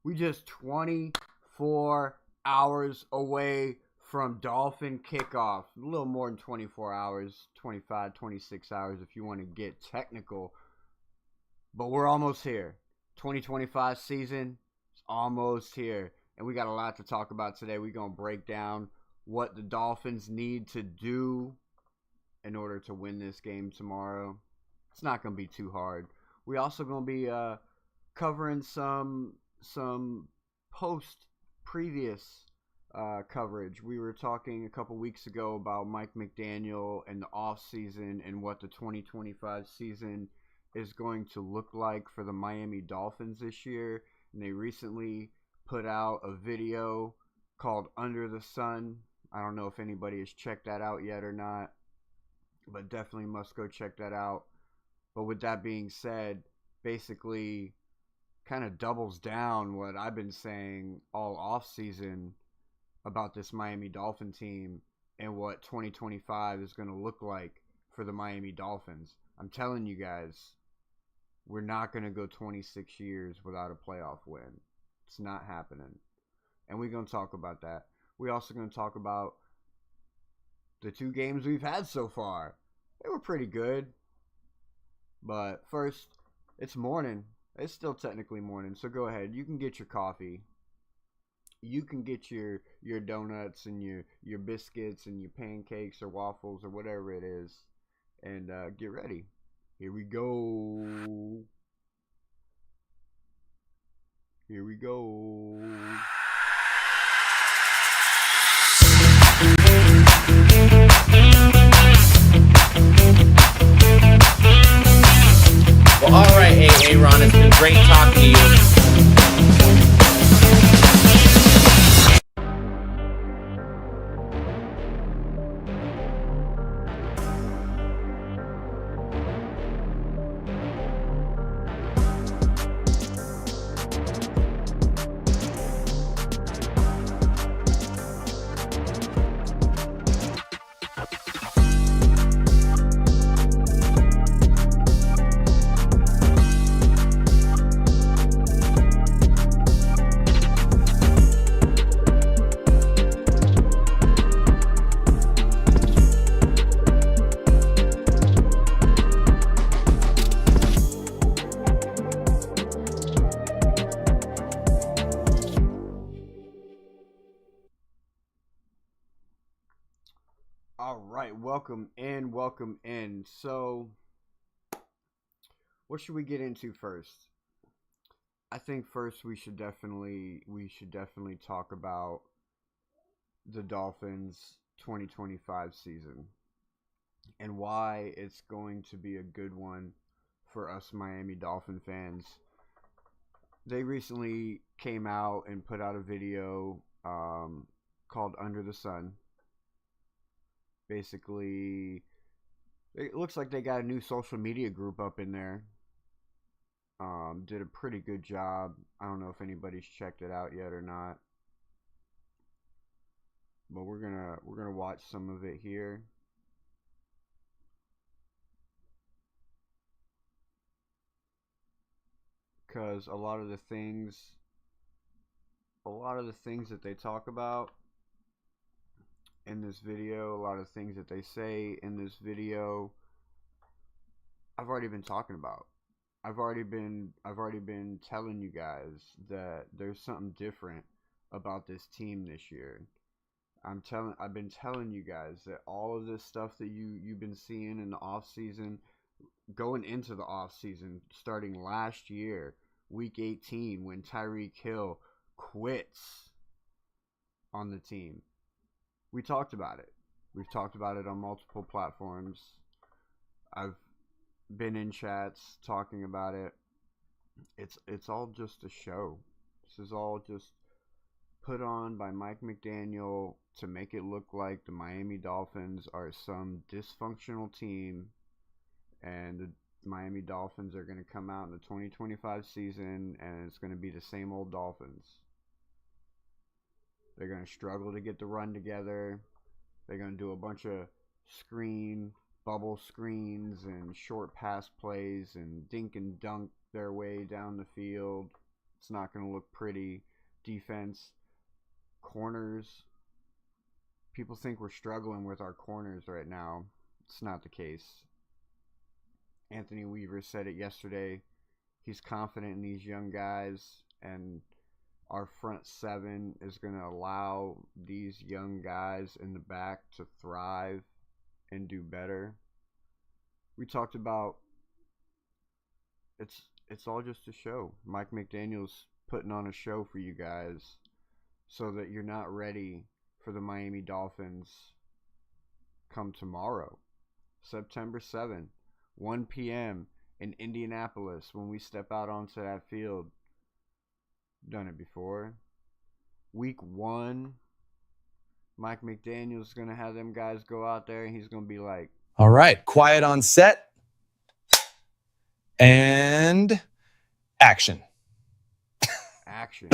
We just 24 hours away from Dolphin kickoff. A little more than 24 hours, 25, 26 hours if you want to get technical. But we're almost here. 2025 season is almost here. And we got a lot to talk about today. We're going to break down what the Dolphins need to do in order to win this game tomorrow. It's not going to be too hard. We also going to be covering some post previous coverage. We were talking a couple weeks ago about Mike McDaniel and the off season and what the 2025 season is going to look like for the Miami Dolphins this year. And they recently put out a video called Under the Sun. I don't know if anybody has checked that out yet or not, but definitely must go check that out. But with that being said, basically kind of doubles down what I've been saying all off season about this Miami Dolphin team and what 2025 is going to look like for the Miami Dolphins. I'm telling you guys, we're not going to go 26 years without a playoff win. It's not happening. And we're going to talk about that. We're also going to talk about the two games we've had so far. They were pretty good. But first, it's morning. It's still technically morning, so go ahead. You can get your coffee. You can get your donuts and your biscuits and your pancakes or waffles or whatever it is. And get ready. Here we go. Here we go. Well, all right, hey, Ron, it's been great talking to you. All right, welcome in. So, what should we get into first? I think first we should definitely talk about the Dolphins 2025 season and why it's going to be a good one for us Miami Dolphin fans. They recently came out and put out a video called Under the Sun. Basically, it looks like they got a new social media group up in there. Did a pretty good job. I don't know if anybody's checked it out yet or not, but we're gonna watch some of it here. Because a lot of the things that they talk about in this video, a lot of things that they say in this video, I've already been talking about. I've already been telling you guys that there's something different about this team this year. I've been telling you guys that all of this stuff that you've been seeing in the off season, going into the off season, starting last year, week 18, when Tyreek Hill quits on the team. We talked about it. We've talked about it on multiple platforms. I've been in chats talking about it. It's all just a show. This is all just put on by Mike McDaniel to make it look like the Miami Dolphins are some dysfunctional team, and the Miami Dolphins are going to come out in the 2025 season and it's going to be the same old Dolphins. They're going to struggle to get the run together. They're going to do a bunch of bubble screens and short pass plays and dink and dunk their way down the field. It's not going to look pretty. Defense, corners. People think we're struggling with our corners right now. It's not the case. Anthony Weaver said it yesterday. He's confident in these young guys, and our front seven is going to allow these young guys in the back to thrive and do better. We talked about it's all just a show. Mike McDaniel's putting on a show for you guys so that you're not ready for the Miami Dolphins come tomorrow, September 7th, 1 p.m. in Indianapolis, when we step out onto that field. Done it before. Week 1, Mike McDaniel's going to have them guys go out there and he's going to be like, all right, quiet on set. And action. Action.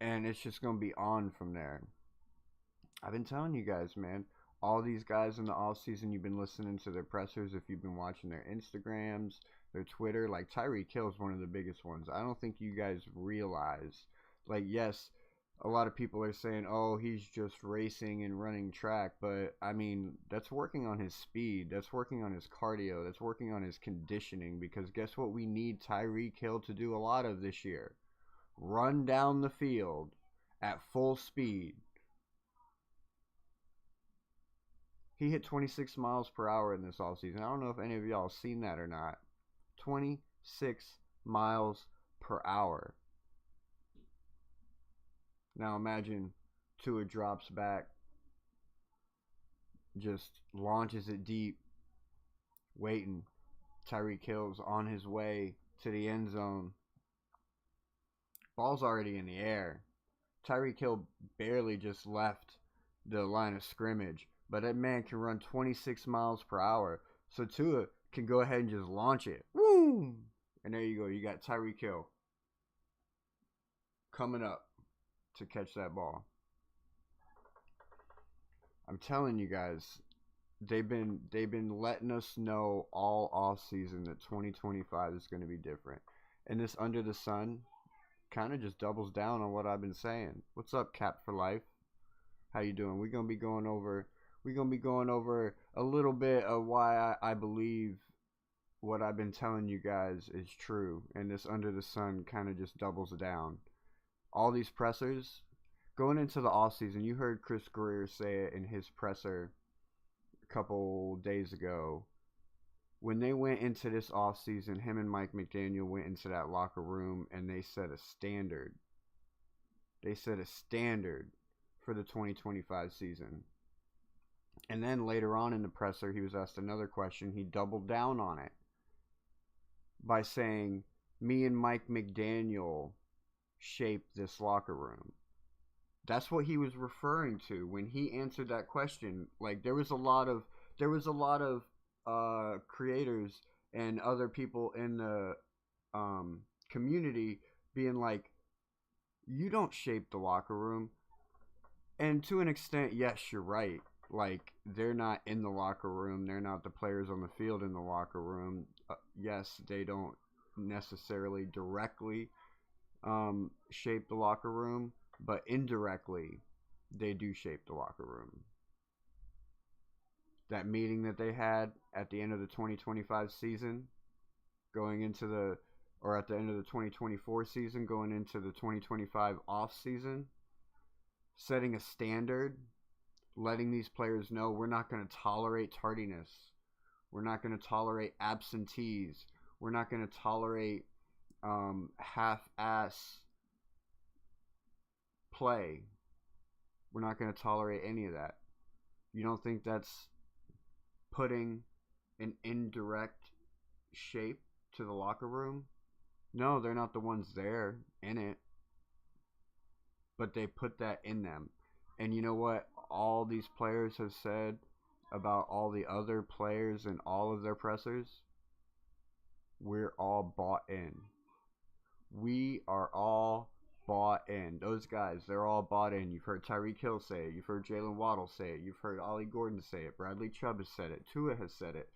And it's just going to be on from there. I've been telling you guys, man, all these guys in the offseason, you've been listening to their pressers, if you've been watching their Instagrams, their Twitter, like Tyreek Hill is one of the biggest ones. I don't think you guys realize, like, yes, a lot of people are saying, oh, he's just racing and running track, but I mean, that's working on his speed, that's working on his cardio, that's working on his conditioning, because guess what we need Tyreek Hill to do a lot of this year? Run down the field at full speed. He hit 26 miles per hour in this offseason. I don't know if any of y'all have seen that or not. 26 miles per hour. Now imagine Tua drops back, just launches it deep, waiting. Tyreek Hill's on his way to the end zone. Ball's already in the air. Tyreek Hill barely just left the line of scrimmage, but that man can run 26 miles per hour. So Tua can go ahead and just launch it. Woo! And there you go. You got Tyreek Hill coming up to catch that ball. I'm telling you guys, they've been letting us know all off season that 2025 is going to be different. And this Under the Sun kind of just doubles down on what I've been saying. What's up, Cap for Life? How you doing? We're gonna be going over a little bit of why I believe what I've been telling you guys is true, and this Under the Sun kind of just doubles down. All these pressers going into the offseason, you heard Chris Greer say it in his presser a couple days ago. When they went into this offseason, him and Mike McDaniel went into that locker room and they set a standard. They set a standard for the 2025 season. And then later on in the presser, he was asked another question. He doubled down on it by saying, me and Mike McDaniel shaped this locker room. That's what he was referring to when he answered that question. Like, there was a lot of creators and other people in the community being like, you don't shape the locker room. And to an extent, yes, you're right. Like, they're not in the locker room. They're not the players on the field in the locker room. Yes, they don't necessarily directly shape the locker room, but indirectly, they do shape the locker room. That meeting that they had at the end of the 2025 season, at the end of the 2024 season, going into the 2025 off season, setting a standard, letting these players know we're not going to tolerate tardiness. We're not going to tolerate absentees. We're not going to tolerate half-ass play. We're not going to tolerate any of that. You don't think that's putting an indirect shape to the locker room? No, they're not the ones there in it. But they put that in them. And you know what all these players have said about all the other players and all of their pressers? We're all bought in. We are all bought in. Those guys, they're all bought in. You've heard Tyreek Hill say it. You've heard Jaylen Waddle say it. You've heard Ollie Gordon say it. Bradley Chubb has said it. Tua has said it.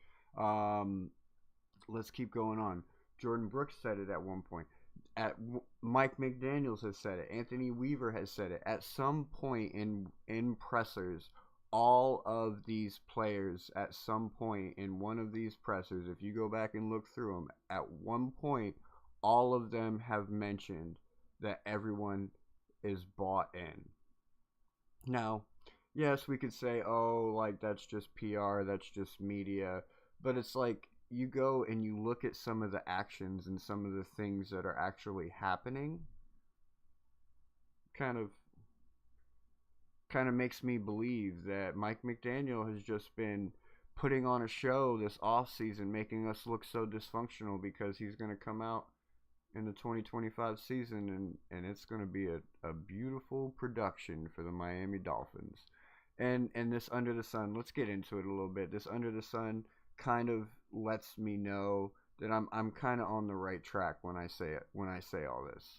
Let's keep going on. Jordan Brooks said it at one point. Mike McDaniels has said it. Anthony Weaver has said it. At some point in pressers, all of these players at some point in one of these pressers, if you go back and look through them, at one point, all of them have mentioned that everyone is bought in. Now, yes, we could say, oh, like, that's just PR, that's just media, but it's like, you go and you look at some of the actions and some of the things that are actually happening, kind of makes me believe that Mike McDaniel has just been putting on a show this off season, making us look so dysfunctional, because he's going to come out in the 2025 season and it's going to be a beautiful production for the Miami Dolphins. And this Under the Sun, let's get into it a little bit. This Under the Sun kind of lets me know that I'm kind of on the right track when I say all this.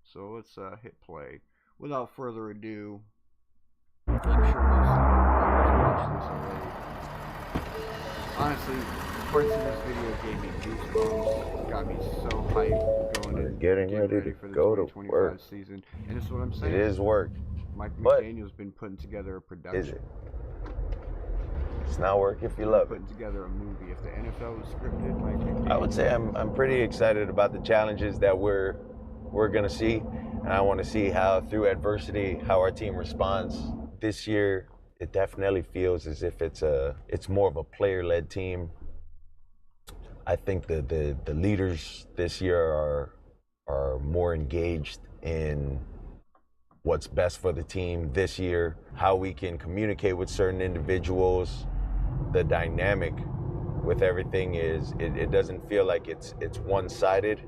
So let's hit play. Without further ado, I'm sure most of you watched this already. Honestly, parts of this video gave me goosebumps, got me so hyped going and getting ready for to the go 2025 to work. season. And it's what I'm saying. It is work. Mike but McDaniel's been putting together a production. Is it? It's not work if you love it. Putting together a movie. If the NFL was scripted, Mike McDaniel. I would say I'm pretty excited about the challenges that we're gonna see, and I want to see how through adversity how our team responds. This year, it definitely feels as if it's more of a player-led team. I think the leaders this year are more engaged in what's best for the team this year, how we can communicate with certain individuals. The dynamic with everything is it doesn't feel like it's one-sided.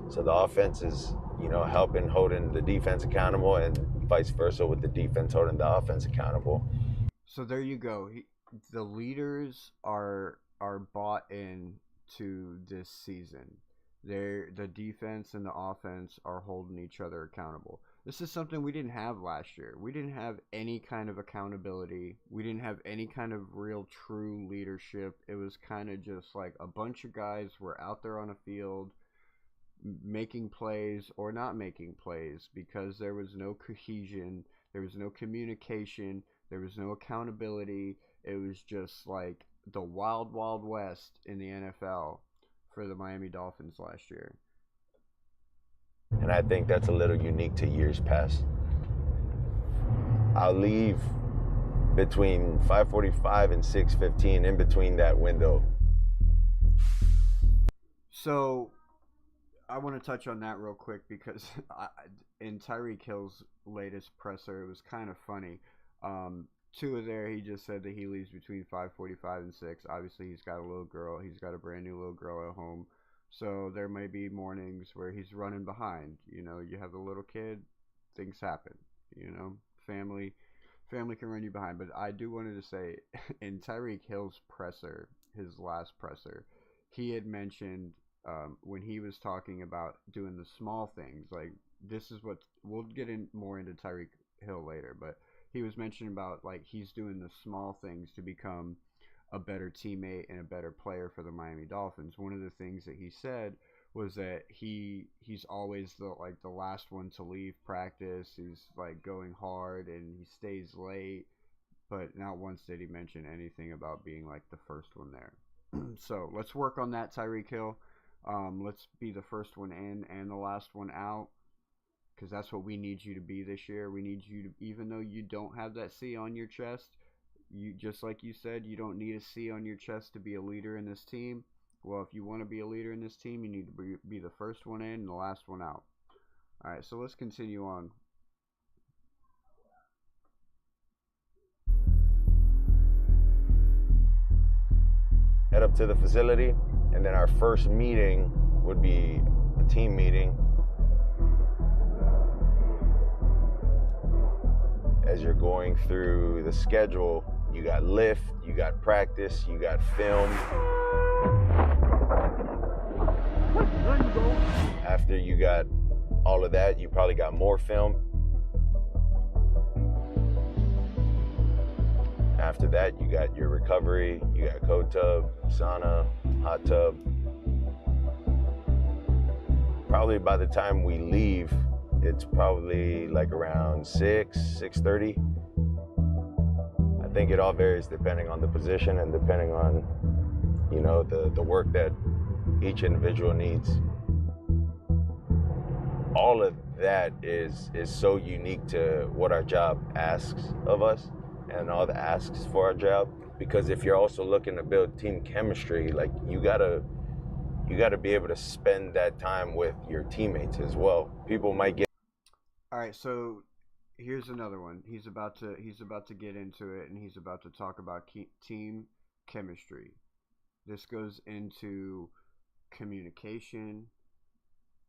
So the offense is, holding the defense accountable, and vice versa with the defense holding the offense accountable. So there you go. The leaders are bought in to this season. The defense and the offense are holding each other accountable. This is something we didn't have last year. We didn't have any kind of accountability. We didn't have any kind of real true leadership. It was kind of just like a bunch of guys were out there on a field making plays or not making plays, because there was no cohesion, there was no communication, there was no accountability. It was just like the wild, wild west in the NFL for the Miami Dolphins last year. And I think that's a little unique to years past. I'll leave between 5:45 and 6:15, in between that window. So I want to touch on that real quick, because in Tyreek Hill's latest presser, it was kind of funny. Tua there, he just said that he leaves between 5:45 and 6. Obviously, he's got a little girl. He's got a brand new little girl at home. So there may be mornings where he's running behind. You have a little kid, things happen. Family can run you behind. But I do wanted to say, in Tyreek Hill's presser, his last presser, he had mentioned when he was talking about doing the small things, like this is what we'll get in more into Tyreek Hill later, but he was mentioning about like he's doing the small things to become a better teammate and a better player for the Miami Dolphins. One of the things that he said was that he's always the last one to leave practice. He's like going hard and he stays late, but not once did he mention anything about being like the first one there. So let's work on that, Tyreek Hill. Let's be the first one in and the last one out, because that's what we need you to be this year. We need you to, even though you don't have that C on your chest, you, just like you said, you don't need a C on your chest to be a leader in this team. Well, if you want to be a leader in this team, you need to be the first one in and the last one out. All right, so let's continue on. Head up to the facility, and then our first meeting would be a team meeting. As you're going through the schedule, you got lift, you got practice, you got film. After you got all of that, you probably got more film. After that, you got your recovery, you got cold tub, sauna, hot tub. probably by the time we leave, it's probably like around 6:30. I think it all varies depending on the position and depending on, you know, the work that each individual needs. All of that is so unique to what our job asks of us and all the asks for our job. Because if you're also looking to build team chemistry, like you gotta be able to spend that time with your teammates as well. People might get. All right, so here's another one. He's about to get into it, and he's about to talk about team chemistry. This goes into communication,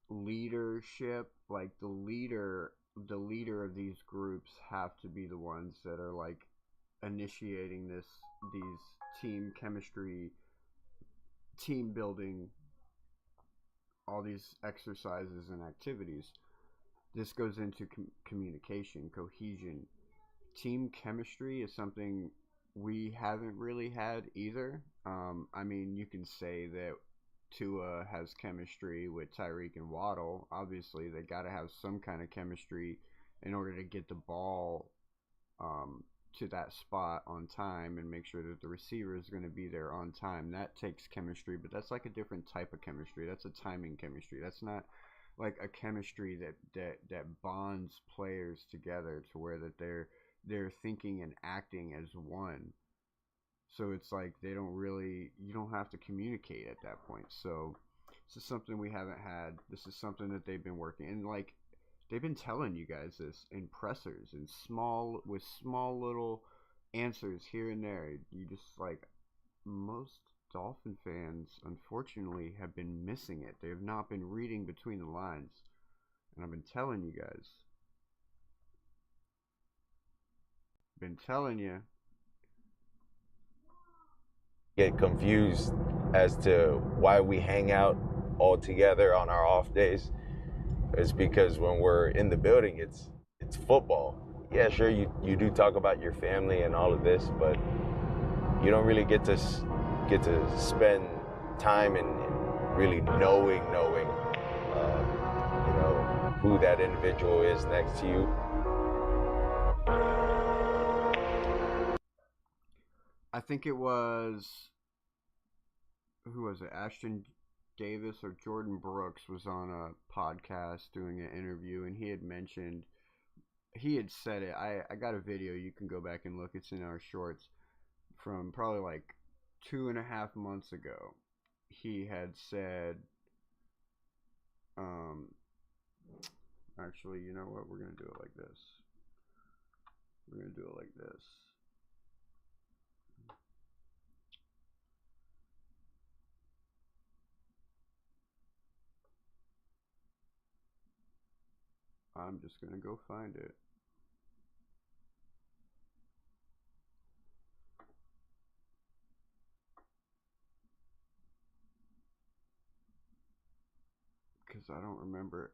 leadership. Like the leader of these groups have to be the ones that are like initiating these team chemistry, team building, all these exercises and activities. This goes into communication, cohesion. Team chemistry is something we haven't really had either. I mean, you can say that Tua has chemistry with Tyreek and Waddle. Obviously, they got to have some kind of chemistry in order to get the ball to that spot on time and make sure that the receiver is going to be there on time. That takes chemistry, but that's like a different type of chemistry. That's a timing chemistry. That's not like a chemistry that bonds players together to where that they're thinking and acting as one. So it's like you don't have to communicate at that point. So this is something we haven't had. This is something that they've been working, and like they've been telling you guys this in pressers and small little answers here and there. You just like most Dolphin fans, unfortunately, have been missing it. They have not been reading between the lines. And I've been telling you guys. Been telling you. Get confused as to why we hang out all together on our off days. It's because when we're in the building, it's football. Yeah, sure, you do talk about your family and all of this, but you don't really get to spend time in really knowing you know, who that individual is next to you. I think it was, who was it? Ashton Davis or Jordan Brooks was on a podcast doing an interview, and he had said it. I got a video. You can go back and look. It's in our shorts from probably like 2.5 months ago. He had said, actually, you know what? We're going to do it like this. I'm just going to go find it. Because I don't remember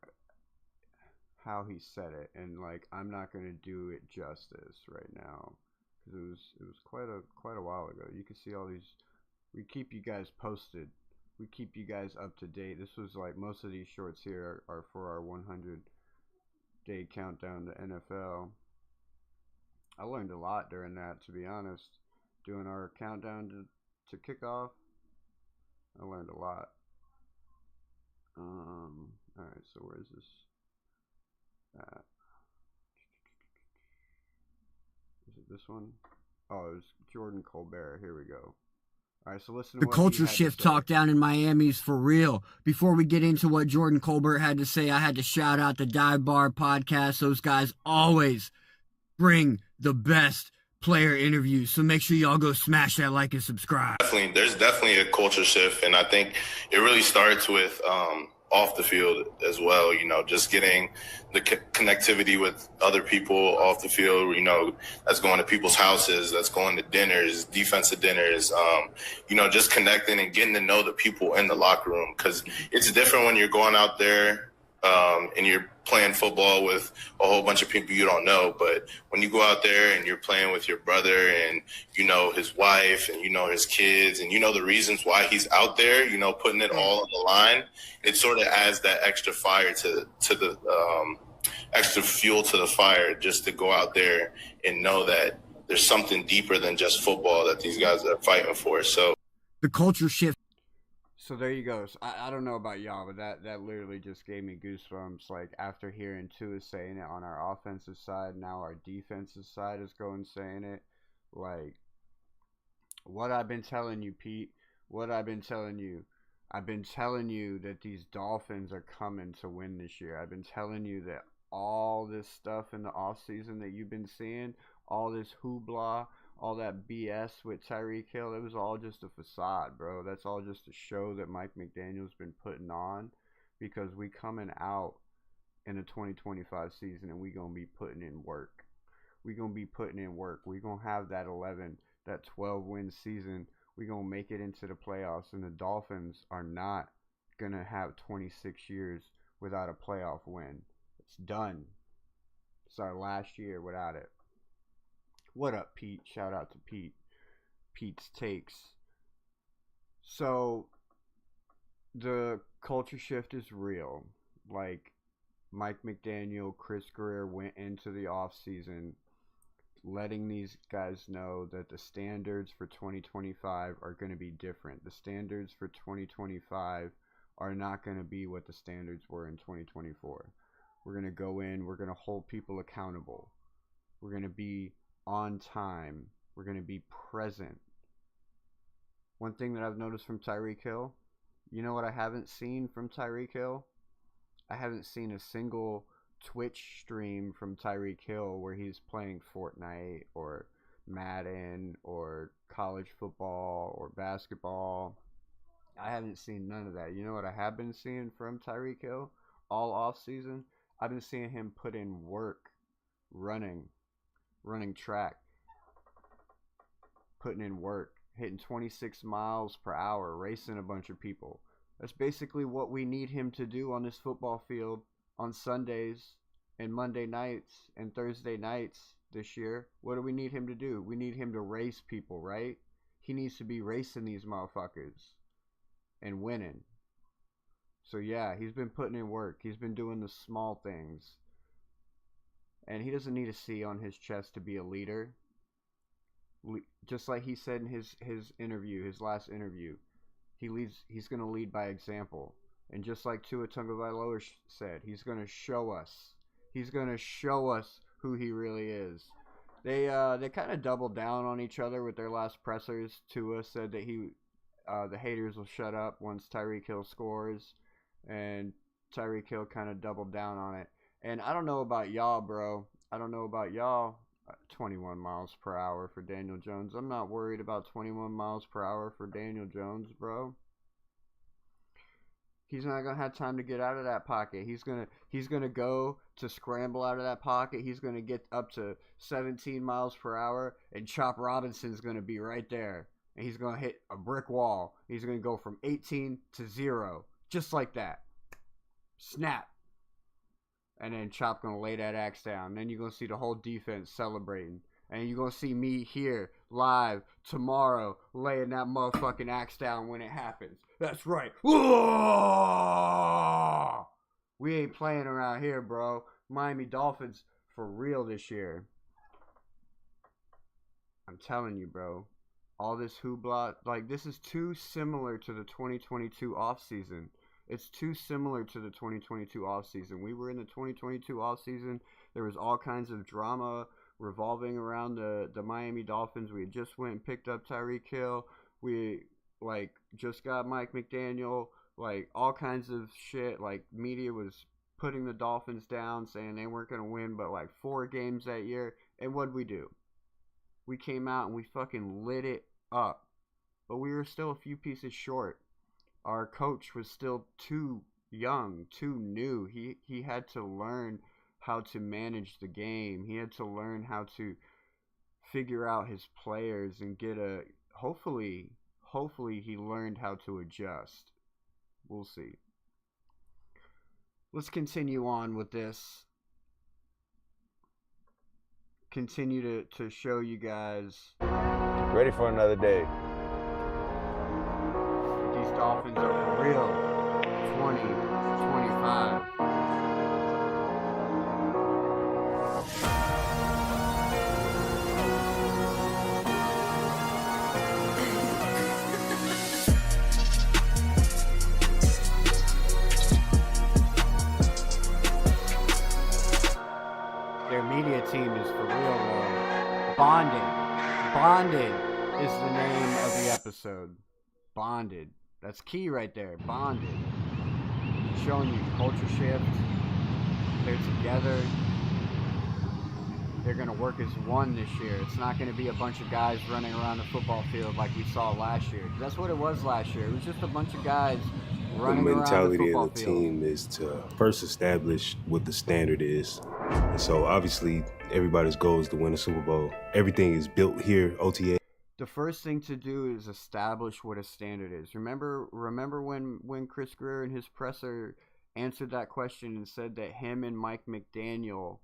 how he said it, and like I'm not going to do it justice right now because it was quite a while ago. You can see all these. We keep you guys posted. We keep you guys up to date. This was like most of these shorts here are for our 100-day countdown to NFL. I learned a lot during that, to be honest. Doing our countdown to kickoff, I learned a lot. Alright, so where is this at? Is it this one? Oh, it was Jordan Colbert. Here we go. Alright, so listen to The culture shift talk down in Miami's for real. Before we get into what Jordan Colbert had to say, I had to shout out the Dive Bar podcast. Those guys always bring the best player interviews, so make sure y'all go smash that like and subscribe. There's definitely a culture shift, and I think it really starts with off the field as well. You know, just getting the connectivity with other people off the field. You know, that's going to people's houses, that's going to dinners, defensive dinners. You know, just connecting and getting to know the people in the locker room, because it's different when you're going out there and you're playing football with a whole bunch of people you don't know. But when you go out there and you're playing with your brother and you know his wife and you know his kids and you know the reasons why he's out there, you know, putting it all on the line, it sort of adds that extra fire to the extra fuel to the fire, just to go out there and know that there's something deeper than just football that these guys are fighting for. So The culture shift. So there you go. So I don't know about y'all, but that literally just gave me goosebumps. Like after hearing Tua saying it on our offensive side, now our defensive side is going saying it. Like what I've been telling you, Pete. What I've been telling you. I've been telling you that these Dolphins are coming to win this year. I've been telling you that all this stuff in the offseason that you've been seeing, all this hoopla, all that BS with Tyreek Hill, it was all just a facade, bro. That's all just a show that Mike McDaniel's been putting on, because we coming out in the 2025 season and we going to be putting in work. We going to be putting in work. We going to have that 11, that 12 win season. We going to make it into the playoffs, and the Dolphins are not going to have 26 years without a playoff win. It's done. It's our last year without it. What up, Pete? Shout out to Pete. Pete's Takes. So, the culture shift is real. Like, Mike McDaniel, Chris Greer went into the offseason letting these guys know that the standards for 2025 are going to be different. The standards for 2025 are not going to be what the standards were in 2024. We're going to go in, we're going to hold people accountable. We're going to be on time. We're going to be present. One thing that I've noticed from Tyreek Hill, you know what I haven't seen from Tyreek Hill? I haven't seen a single Twitch stream from Tyreek Hill where he's playing Fortnite or Madden or college football or basketball. I haven't seen none of that. You know what I have been seeing from Tyreek Hill all off season? I've been seeing him put in work, running track, putting in work, hitting 26 miles per hour, racing a bunch of people. That's basically what we need him to do on this football field on Sundays and Monday nights and Thursday nights this year. What do we need him to do? We need him to race people, right? He needs to be racing these motherfuckers and winning. So yeah, he's been putting in work. He's been doing the small things. And he doesn't need a C on his chest to be a leader. Just like he said in his interview, his last interview, he's going to lead by example. And just like Tua Tagovailoa said, he's going to show us. He's going to show us who he really is. They kind of doubled down on each other with their last pressers. Tua said that the haters will shut up once Tyreek Hill scores, and Tyreek Hill kind of doubled down on it. And I don't know about y'all, bro. I don't know about y'all. 21 miles per hour for Daniel Jones. I'm not worried about 21 miles per hour for Daniel Jones, bro. He's not gonna have time to get out of that pocket. He's gonna go to scramble out of that pocket. He's gonna get up to 17 miles per hour, and Chop Robinson's gonna be right there, and he's gonna hit a brick wall. He's gonna go from 18 to 0, just like that. Snap. And then Chop gonna lay that axe down. Then you're gonna see the whole defense celebrating. And you're gonna see me here live tomorrow laying that motherfucking axe down when it happens. That's right. We ain't playing around here, bro. Miami Dolphins for real this year. I'm telling you, bro. All this hoopla, like, this is too similar to the 2022 offseason. It's too similar to the 2022 offseason. We were in the 2022 offseason. There was all kinds of drama revolving around the Miami Dolphins. We had just went and picked up Tyreek Hill. We, just got Mike McDaniel. All kinds of shit. Media was putting the Dolphins down, saying they weren't going to win but, 4 games that year. And what'd we do? We came out and we fucking lit it up. But we were still a few pieces short. Our coach was still too young, too new. He had to learn how to manage the game. He had to learn how to figure out his players and get hopefully he learned how to adjust. We'll see. let's continue on with this. Continue to show you guys Ready for another day. these Dolphins are for real. 2025. Their media team is for real, though. Bonded is the name of the episode. Bonded. That's key right there. Bonded. Showing you culture shift. They're together. They're going to work as one this year. It's not going to be a bunch of guys running around the football field like we saw last year. That's what it was last year. It was just a bunch of guys running around the mentality football of the field. team is to first establish what the standard is. And so obviously everybody's goal is to win a Super Bowl. Everything is built here, OTA. The first thing to do is establish what a standard is. Remember when Chris Greer in his presser answered that question and said that him and Mike McDaniel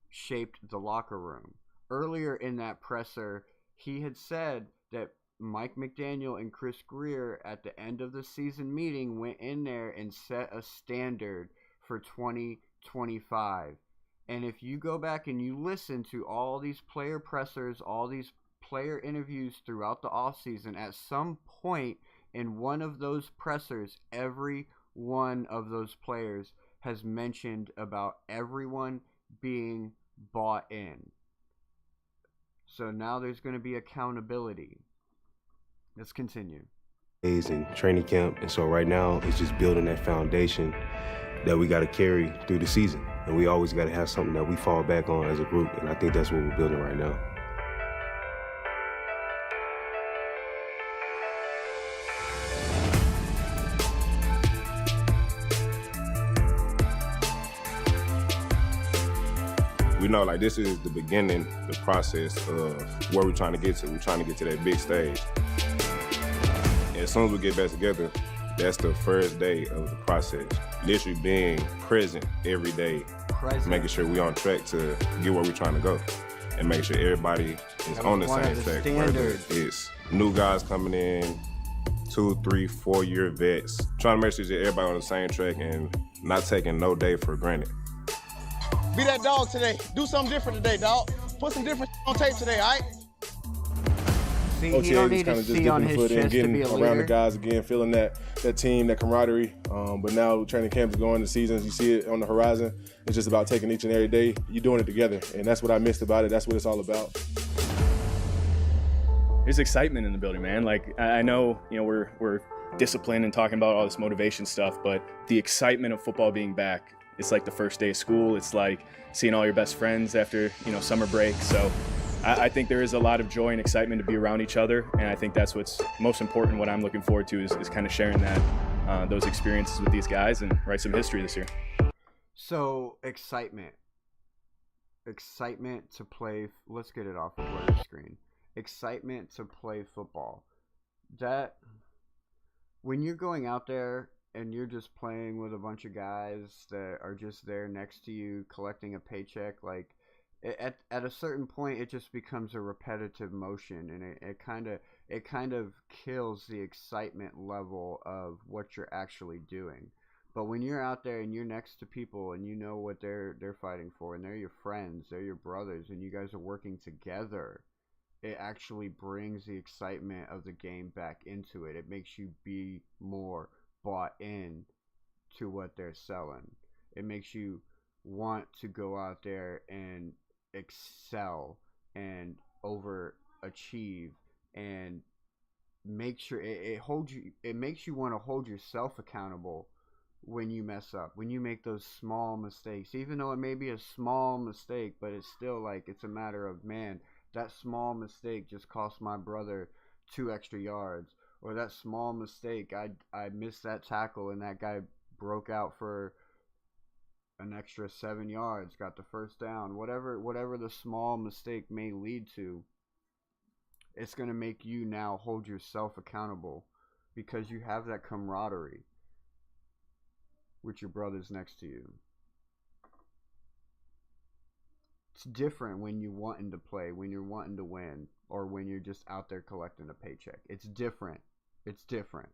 shaped the locker room. Earlier in that presser, he had said that Mike McDaniel and Chris Greer at the end of the season meeting went in there and set a standard for 2025. And if you go back and you listen to all these player pressers, all these player interviews throughout the offseason, at some point in one of those pressers, every one of those players has mentioned about everyone being bought in. So now there's going to be accountability. Let's continue. In training camp. And so right now it's just building that foundation that we got to carry through the season. And we always got to have something that we fall back on as a group. And I think that's what we're building right now. We know like this is the beginning, the process of where we're trying to get to. We're trying to get to that big stage. And as soon as we get back together, that's the first day of the process. Literally being present every day, making sure we're on track to get where we're trying to go. And making sure everybody is on the same track. Whether it's new guys coming in, 2, 3, 4 year vets, trying to make sure that everybody on the same track and not taking no day for granted. Be that dog today. Do something different today, dog. Put some different on tape today, all right? See, you don't need to see on his chest to be a leader. Around the guys again, feeling that team, that camaraderie. But now training camp is going, the seasons, you see it on the horizon. It's just about taking each and every day. You're doing it together, and that's what I missed about it. That's what it's all about. There's excitement in the building, man. Like I know, we're disciplined and talking about all this motivation stuff, but the excitement of football being back. It's like the first day of school. It's like seeing all your best friends after, summer break. So I think there is a lot of joy and excitement to be around each other. And I think that's what's most important. What I'm looking forward to is kind of sharing that, those experiences with these guys and write some history this year. So excitement to play. Let's get it off of the screen. Excitement to play football. That when you're going out there and you're just playing with a bunch of guys that are just there next to you collecting a paycheck, like at a certain point it just becomes a repetitive motion, and it kind of kills the excitement level of what you're actually doing. But when you're out there and you're next to people and you know what they're fighting for, and they're your friends, they're your brothers, and you guys are working together, it actually brings the excitement of the game back into it. It makes you be more bought in to what they're selling. It makes you want to go out there and excel and overachieve and make sure it holds you. It makes you want to hold yourself accountable when you mess up, when you make those small mistakes, even though it may be a small mistake, but it's still like it's a matter of, man, that small mistake just cost my brother 2 extra yards. Or that small mistake, I missed that tackle and that guy broke out for an extra 7 yards, got the first down. Whatever the small mistake may lead to, it's going to make you now hold yourself accountable because you have that camaraderie. with your brothers next to you. It's different when you're wanting to play, when you're wanting to win, or when you're just out there collecting a paycheck. It's different. It's different.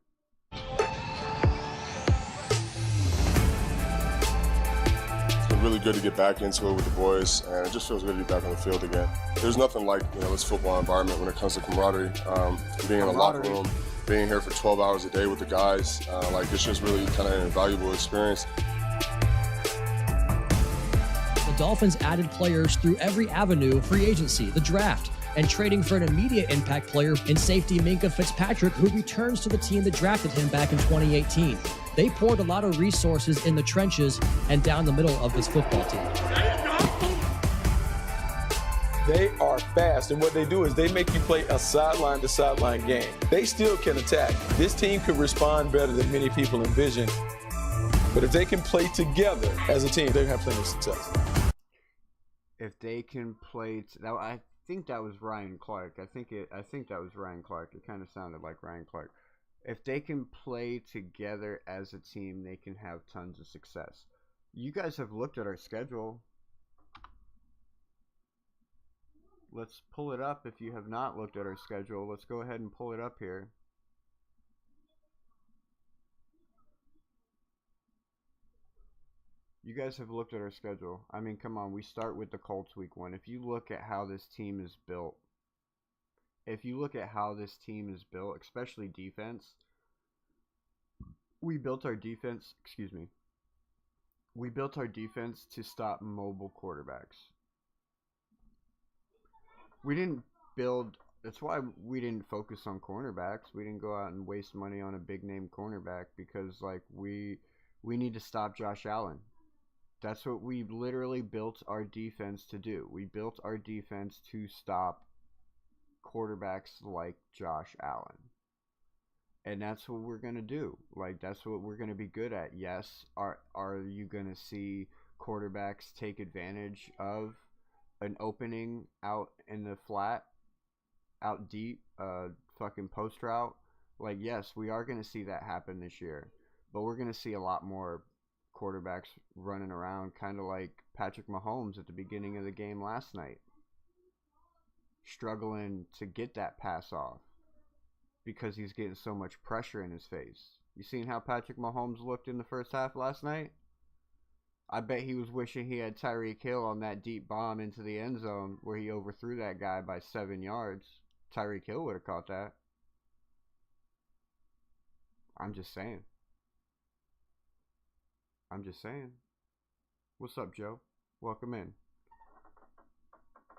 It's been really good to get back into it with the boys, and it just feels good to be back on the field again. There's nothing like, this football environment when it comes to camaraderie. Being in the locker room, being here for 12 hours a day with the guys, it's just really kind of an invaluable experience. The Dolphins added players through every avenue: free agency, the draft, and trading for an immediate impact player in safety Minkah Fitzpatrick, who returns to the team that drafted him back in 2018. They poured a lot of resources in the trenches and down the middle of this football team. They are fast, and what they do is they make you play a sideline-to-sideline game. They still can attack. This team could respond better than many people envision, but if they can play together as a team, they have plenty of success. If they can play, I think that was Ryan Clark. I think that was Ryan Clark. It kind of sounded like Ryan Clark. If they can play together as a team, they can have tons of success. You guys have looked at our schedule. Let's pull it up. If you have not looked at our schedule, let's go ahead and pull it up here. You guys have looked at our schedule. I mean, come on. We start with the Colts week 1. If you look at how this team is built, especially defense, we built our defense to stop mobile quarterbacks. That's why we didn't focus on cornerbacks. We didn't go out and waste money on a big name cornerback because we need to stop Josh Allen. That's what we literally built our defense to do. We built our defense to stop quarterbacks like Josh Allen. And that's what we're going to do. That's what we're going to be good at. Yes, are you going to see quarterbacks take advantage of an opening out in the flat, out deep, fucking post route? Yes, we are going to see that happen this year. But we're going to see a lot more quarterbacks running around, kind of like Patrick Mahomes at the beginning of the game last night, struggling to get that pass off because he's getting so much pressure in his face. You seen how Patrick Mahomes looked in the first half last night? I bet he was wishing he had Tyreek Hill on that deep bomb into the end zone where he overthrew that guy by 7 yards. Tyreek Hill would have caught that. I'm just saying. What's up, Joe? Welcome in.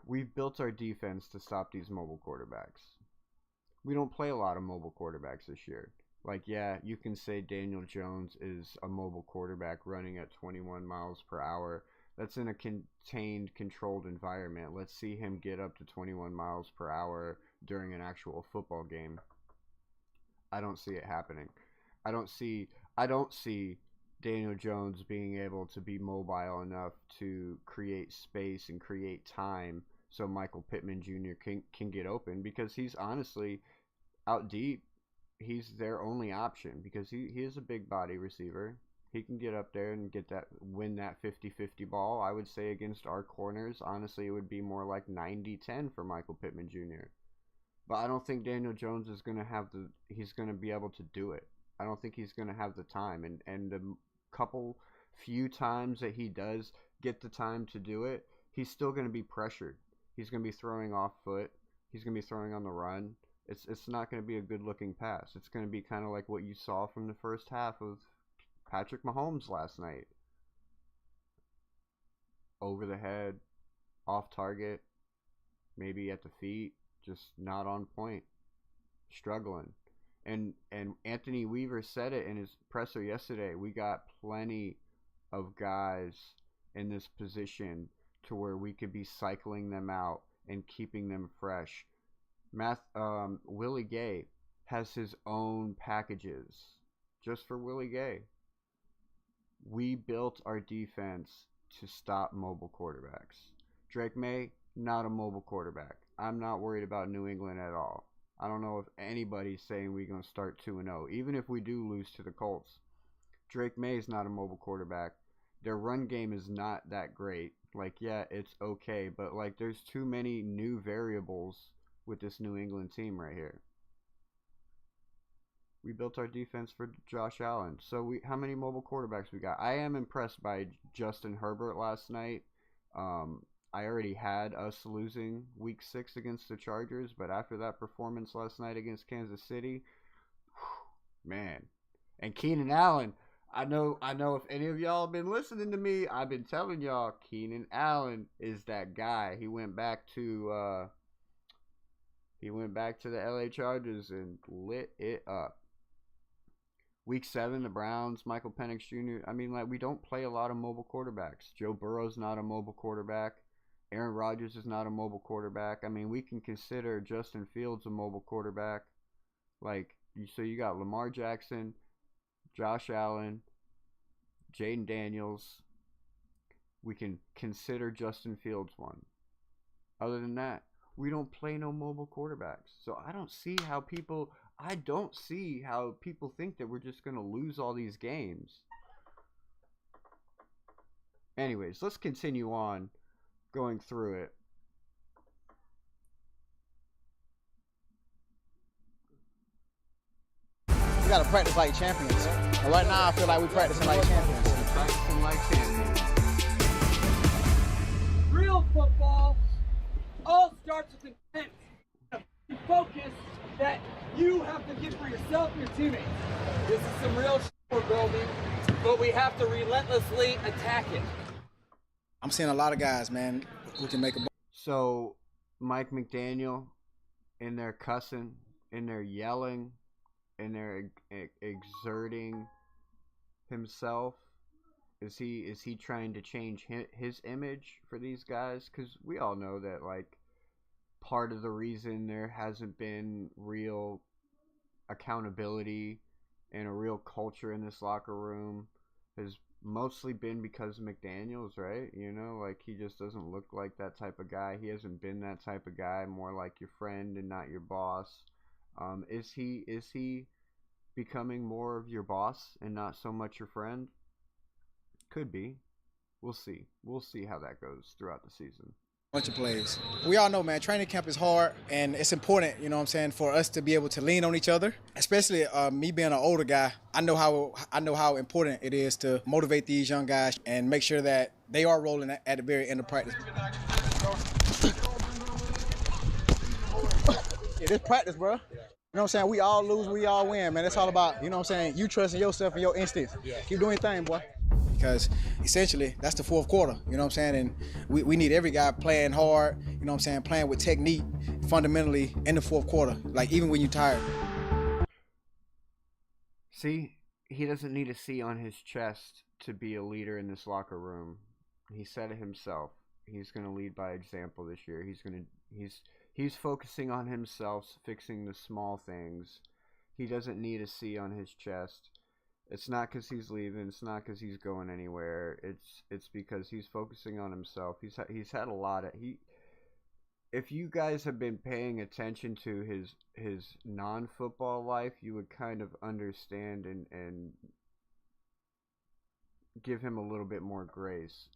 We've built our defense to stop these mobile quarterbacks. We don't play a lot of mobile quarterbacks this year. Yeah, you can say Daniel Jones is a mobile quarterback running at 21 miles per hour. That's in a contained, controlled environment. Let's see him get up to 21 miles per hour during an actual football game. I don't see it happening. I don't see Daniel Jones being able to be mobile enough to create space and create time so Michael Pittman Jr. can get open, because he's honestly out deep. He's their only option because he is a big body receiver. He can get up there and win that 50-50 ball. I would say against our corners, honestly, it would be more like 90-10 for Michael Pittman Jr. But I don't think Daniel Jones is going to he's going to be able to do it. I don't think he's going to have the time. And the few times that he does get the time to do it, he's still going to be pressured. He's going to be throwing off foot. He's going to be throwing on the run. It's not going to be a good-looking pass. It's going to be kind of like what you saw from the first half of Patrick Mahomes last night. Over the head, off target, maybe at the feet, just not on point, struggling. And Anthony Weaver said it in his presser yesterday. We got plenty of guys in this position to where we could be cycling them out and keeping them fresh. Willie Gay has his own packages just for Willie Gay. We built our defense to stop mobile quarterbacks. Drake May, not a mobile quarterback. I'm not worried about New England at all. I don't know if anybody's saying we're going to start 2-0. Even if we do lose to the Colts, Drake May is not a mobile quarterback. Their run game is not that great. Like, yeah, it's okay, but like there's too many new variables with this New England team right here. We built our defense for Josh Allen. So how many mobile quarterbacks we got? I am impressed by Justin Herbert last night. I already had us losing week 6 against the Chargers, but after that performance last night against Kansas City, man. And Keenan Allen, I know if any of y'all have been listening to me, I've been telling y'all Keenan Allen is that guy. He went back to the LA Chargers and lit it up. Week 7, the Browns, Michael Penix Jr. I mean, like, we don't play a lot of mobile quarterbacks. Joe Burrow's not a mobile quarterback. Aaron Rodgers is not a mobile quarterback. I mean, we can consider Justin Fields a mobile quarterback. Like, so you got Lamar Jackson, Josh Allen, Jaden Daniels. We can consider Justin Fields one. Other than that, we don't play no mobile quarterbacks. So I don't see how people think that we're just going to lose all these games. Anyways, let's continue on going through it. We gotta practice like champions. And right now, I feel like we're practicing like champions. Practicing like champions. Real football all starts with intent. The focus that you have to give for yourself and your teammates. This is some real shit we're building, but we have to relentlessly attack it. I'm seeing a lot of guys, man, who can make a. So, Mike McDaniel, in there cussing, in there yelling, in there exerting himself. Is he trying to change his image for these guys? Because we all know that, like, part of the reason there hasn't been real accountability and a real culture in this locker room has mostly been because of McDaniels, right? You know, like, he just doesn't look like that type of guy. He hasn't been that type of guy, more like your friend and not your boss. Is he becoming more of your boss and not so much your friend? Could be. We'll see. We'll see how that goes throughout the season. Bunch of plays. We all know, man, training camp is hard, and it's important, you know what I'm saying, for us to be able to lean on each other. Especially me being an older guy, I know how important it is to motivate these young guys and make sure that they are rolling at the very end of practice. Yeah, this practice, bro. You know what I'm saying? We all lose, we all win, man. It's all about, you know what I'm saying, you trusting yourself and your instincts. Keep doing your thing, boy. Because essentially, that's the fourth quarter, you know what I'm saying? And we need every guy playing hard, you know what I'm saying, playing with technique, fundamentally, in the fourth quarter, like even when you're tired. See, he doesn't need a C on his chest to be a leader in this locker room. He said it himself. He's going to lead by example this year. He's focusing on himself, fixing the small things. He doesn't need a C on his chest. It's not because he's leaving. It's not because he's going anywhere. It's because he's focusing on himself. He's had a lot of If you guys have been paying attention to his non-football life, you would kind of understand and give him a little bit more grace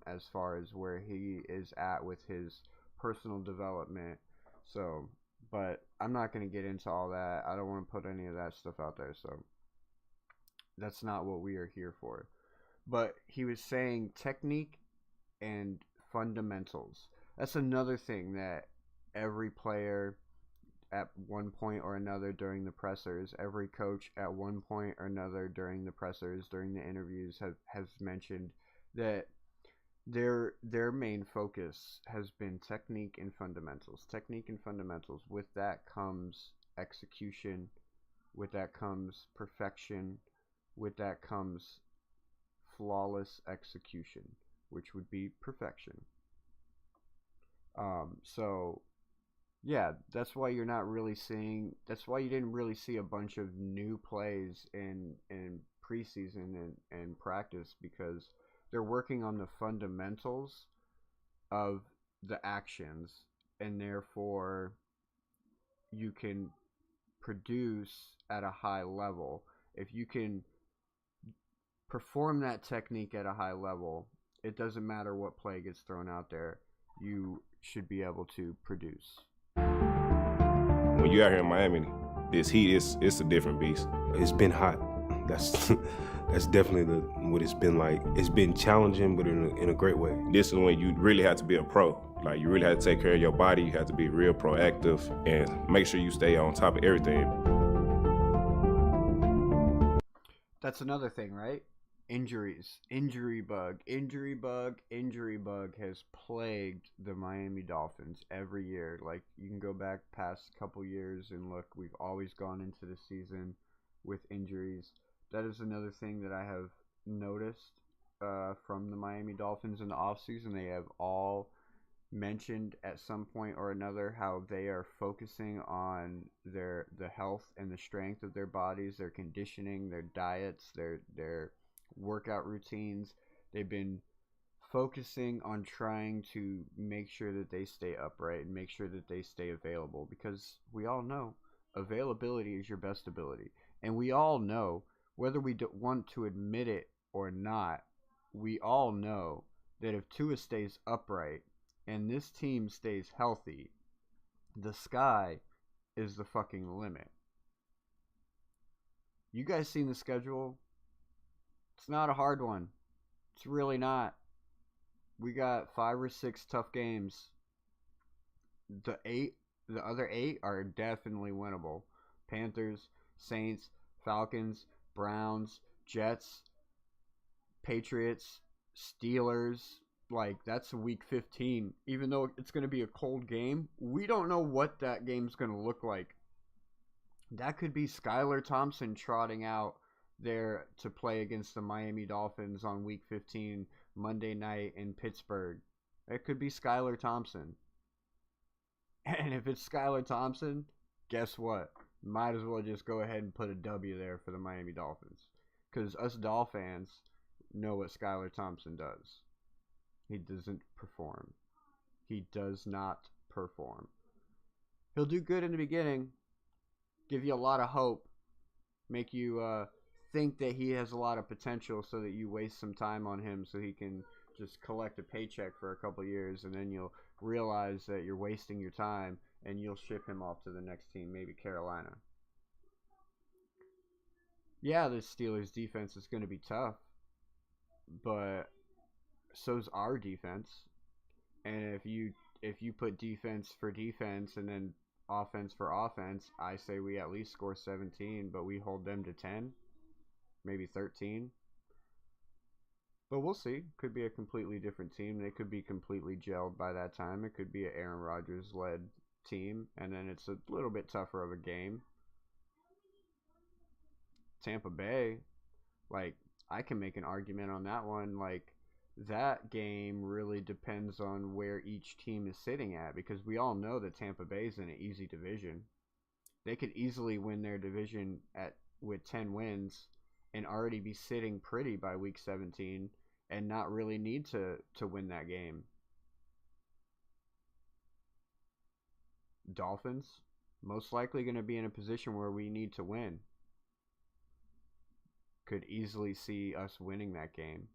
as far as where he is at with his personal development. So, but I'm not going to get into all that. I don't want to put any of that stuff out there. So. That's not what we are here for. But he was saying technique and fundamentals. That's another thing that every player at one point or another during the pressers, every coach at one point or another during the pressers, during the interviews has mentioned that their main focus has been technique and fundamentals. Technique and fundamentals. With that comes execution. With that comes perfection. With that comes flawless execution, which would be perfection. So, yeah, that's why you're not really seeing. That's why you didn't really see a bunch of new plays in preseason and practice, because they're working on the fundamentals of the actions, and therefore you can produce at a high level. If you can perform that technique at a high level, it doesn't matter what play gets thrown out there. You should be able to produce. When you're out here in Miami, this heat it's a different beast. It's been hot. That's definitely what it's been like. It's been challenging, but in a great way. This is when you really have to be a pro. Like, you really have to take care of your body. You have to be real proactive and make sure you stay on top of everything. That's another thing, right? Injuries. Injury bug has plagued the Miami Dolphins every year. Like, you can go back past couple years and look, we've always gone into the season with injuries. That is another thing that I have noticed from the Miami Dolphins in the offseason. They have all mentioned at some point or another how they are focusing on the health and the strength of their bodies, their conditioning, their diets, their workout routines. They've been focusing on trying to make sure that they stay upright and make sure that they stay available, because we all know availability is your best ability. And we all know, whether we want to admit it or not, we all know that if Tua stays upright and this team stays healthy, the sky is the fucking limit. You guys seen the schedule? It's not a hard one. It's really not. We got 5 or 6 tough games. The other 8 are definitely winnable. Panthers, Saints, Falcons, Browns, Jets, Patriots, Steelers. Like, that's week 15. Even though it's going to be a cold game, we don't know what that game's going to look like. That could be Skylar Thompson trotting out there to play against the Miami Dolphins on week 15, Monday night in Pittsburgh. It could be Skylar Thompson. And if it's Skylar Thompson, guess what? Might as well just go ahead and put a W there for the Miami Dolphins. Because us Dolph fans know what Skylar Thompson does. He doesn't perform. He does not perform. He'll do good in the beginning, give you a lot of hope, make you think that he has a lot of potential so that you waste some time on him so he can just collect a paycheck for a couple years, and then you'll realize that you're wasting your time and you'll ship him off to the next team, maybe Carolina. Yeah, the Steelers defense is going to be tough, but so's our defense. And if you put defense for defense and then offense for offense, I say we at least score 17, but we hold them to 10, maybe 13. But we'll see. Could be a completely different team. They could be completely gelled by that time. It could be an Aaron Rodgers-led team, and then it's a little bit tougher of a game. Tampa Bay, like, I can make an argument on that one. Like, that game really depends on where each team is sitting at, because we all know that Tampa Bay is in an easy division. They could easily win their division with 10 wins and already be sitting pretty by week 17 and not really need to win that game. Dolphins, most likely going to be in a position where we need to win. Could easily see us winning that game.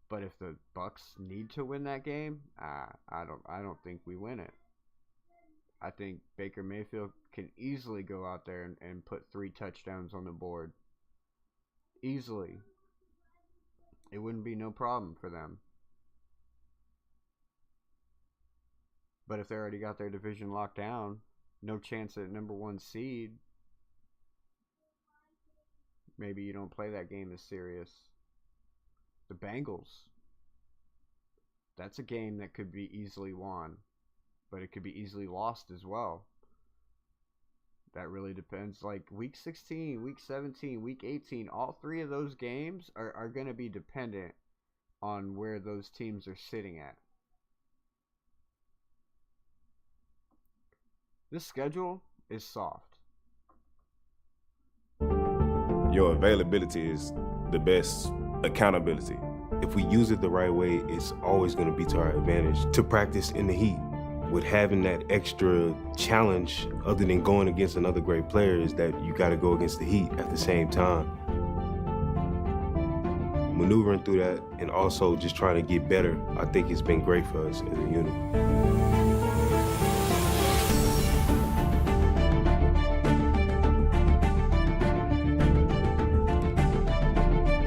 But if the Bucks need to win that game, I don't think we win it. I think Baker Mayfield can easily go out there and put 3 touchdowns on the board. Easily. It wouldn't be no problem for them. But if they already got their division locked down, no chance at number 1 seed, maybe you don't play that game as serious. The Bengals, that's a game that could be easily won, but it could be easily lost as well. That really depends. Like week 16, week 17, week 18, all 3 of those games are going to be dependent on where those teams are sitting at. This schedule is soft. Your availability is the best accountability. If we use it the right way, it's always going to be to our advantage to practice in the heat. With having that extra challenge, other than going against another great player, is that you got to go against the heat at the same time. maneuvering through that and also just trying to get better, I think it's been great for us as a unit.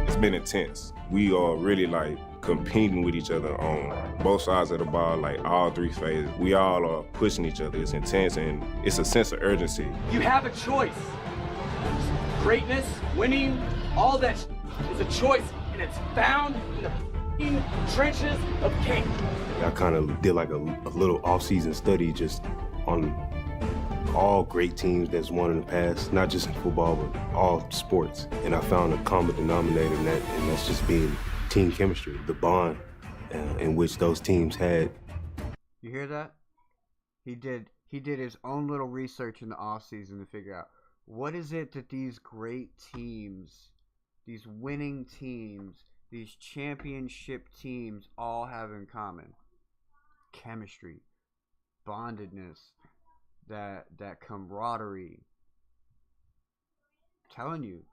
It's been intense. We are really like competing with each other on both sides of the ball, like all three phases. We all are pushing each other. It's intense and it's a sense of urgency. You have a choice. Greatness, winning, all that is a choice, and it's found in the trenches of King. I kind of did like a little off-season study just on all great teams that's won in the past, not just in football, but all sports. And I found a common denominator in that, and that's just being team chemistry, the bond in which those teams had. You hear that? He did his own little research in the offseason to figure out what is it that these great teams, these winning teams, these championship teams all have in common. Chemistry, bondedness, that camaraderie. I'm telling you,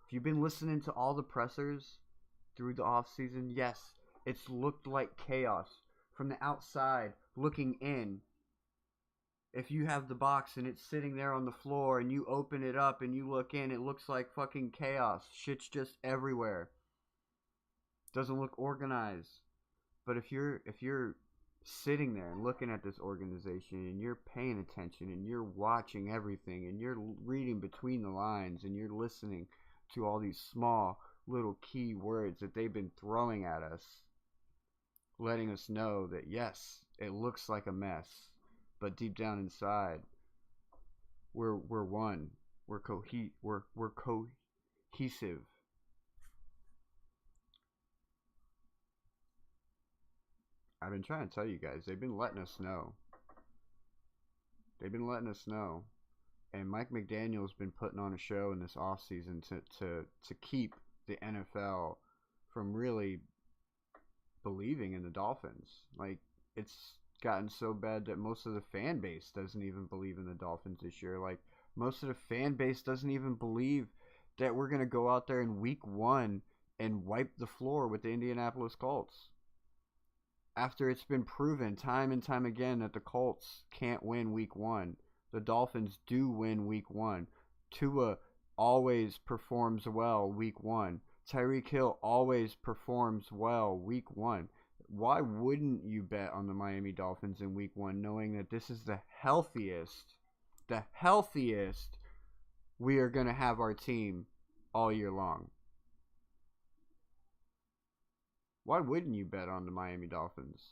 if you've been listening to all the pressers through the offseason, yes, it's looked like chaos from the outside looking in. If you have the box and it's sitting there on the floor and you open it up and you look in, it looks like fucking chaos. Shit's just everywhere. Doesn't look organized. But if you're sitting there and looking at this organization and you're paying attention and you're watching everything and you're reading between the lines and you're listening to all these small little key words that they've been throwing at us, letting us know that yes, it looks like a mess, but deep down inside, we're one. We're cohesive. I've been trying to tell you guys, they've been letting us know. And Mike McDaniel's been putting on a show in this offseason to keep the NFL from really believing in the Dolphins. Like, it's gotten so bad that most of the fan base doesn't even believe in the Dolphins this year. Like, most of the fan base doesn't even believe that we're going to go out there in week 1 and wipe the floor with the Indianapolis Colts. After it's been proven time and time again that the Colts can't win week 1. The Dolphins do win week 1. Tua always performs well week 1. Tyreek Hill always performs well week 1. Why wouldn't you bet on the Miami Dolphins in week 1 knowing that this is the healthiest we are going to have our team all year long? Why wouldn't you bet on the Miami Dolphins?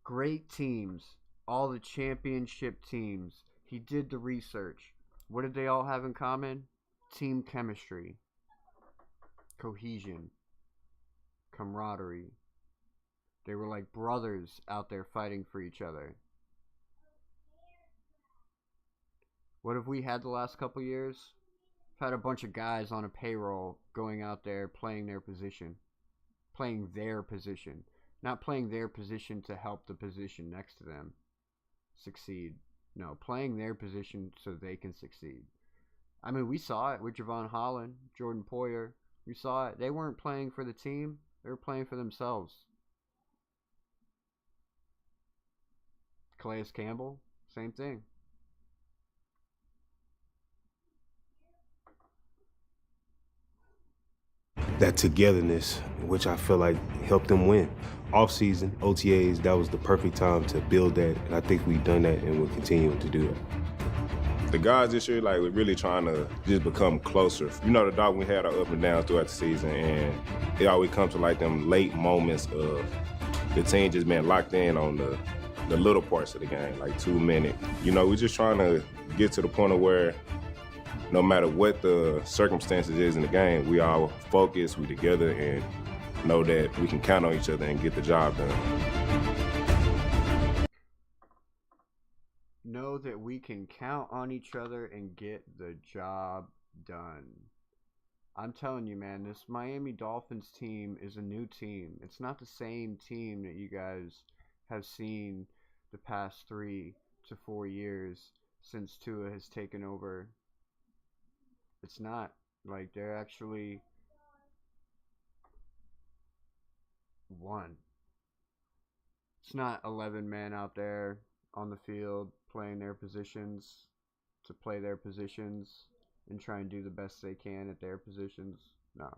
Great teams, all the championship teams. He did the research. What did they all have in common? Team chemistry, cohesion, camaraderie. They were like brothers out there fighting for each other. What have we had the last couple years? Had a bunch of guys on a payroll going out there playing their position. Not playing their position to help the position next to them succeed. No, playing their position so they can succeed. I mean, we saw it with Javon Holland, Jordan Poyer. We saw it. They weren't playing for the team. They were playing for themselves. Calais Campbell, same thing. That togetherness, which I feel like helped them win. Off-season, OTAs, that was the perfect time to build that, and I think we've done that and we're continuing to do that. The guys this year, like, we're really trying to just become closer. You know, the dog, we had our up and downs throughout the season, and it always comes to, like, them late moments of the team just being locked in on the little parts of the game, like 2 minutes. You know, we're just trying to get to the point of where no matter what the circumstances is in the game, we all focus, we together, and know that we can count on each other and get the job done. Know that we can count on each other and get the job done. I'm telling you, man, this Miami Dolphins team is a new team. It's not the same team that you guys have seen the past 3 to 4 years since Tua has taken over It's not. Like, they're actually one. It's not 11 men out there on the field playing their positions to play their positions and try and do the best they can at their positions. No.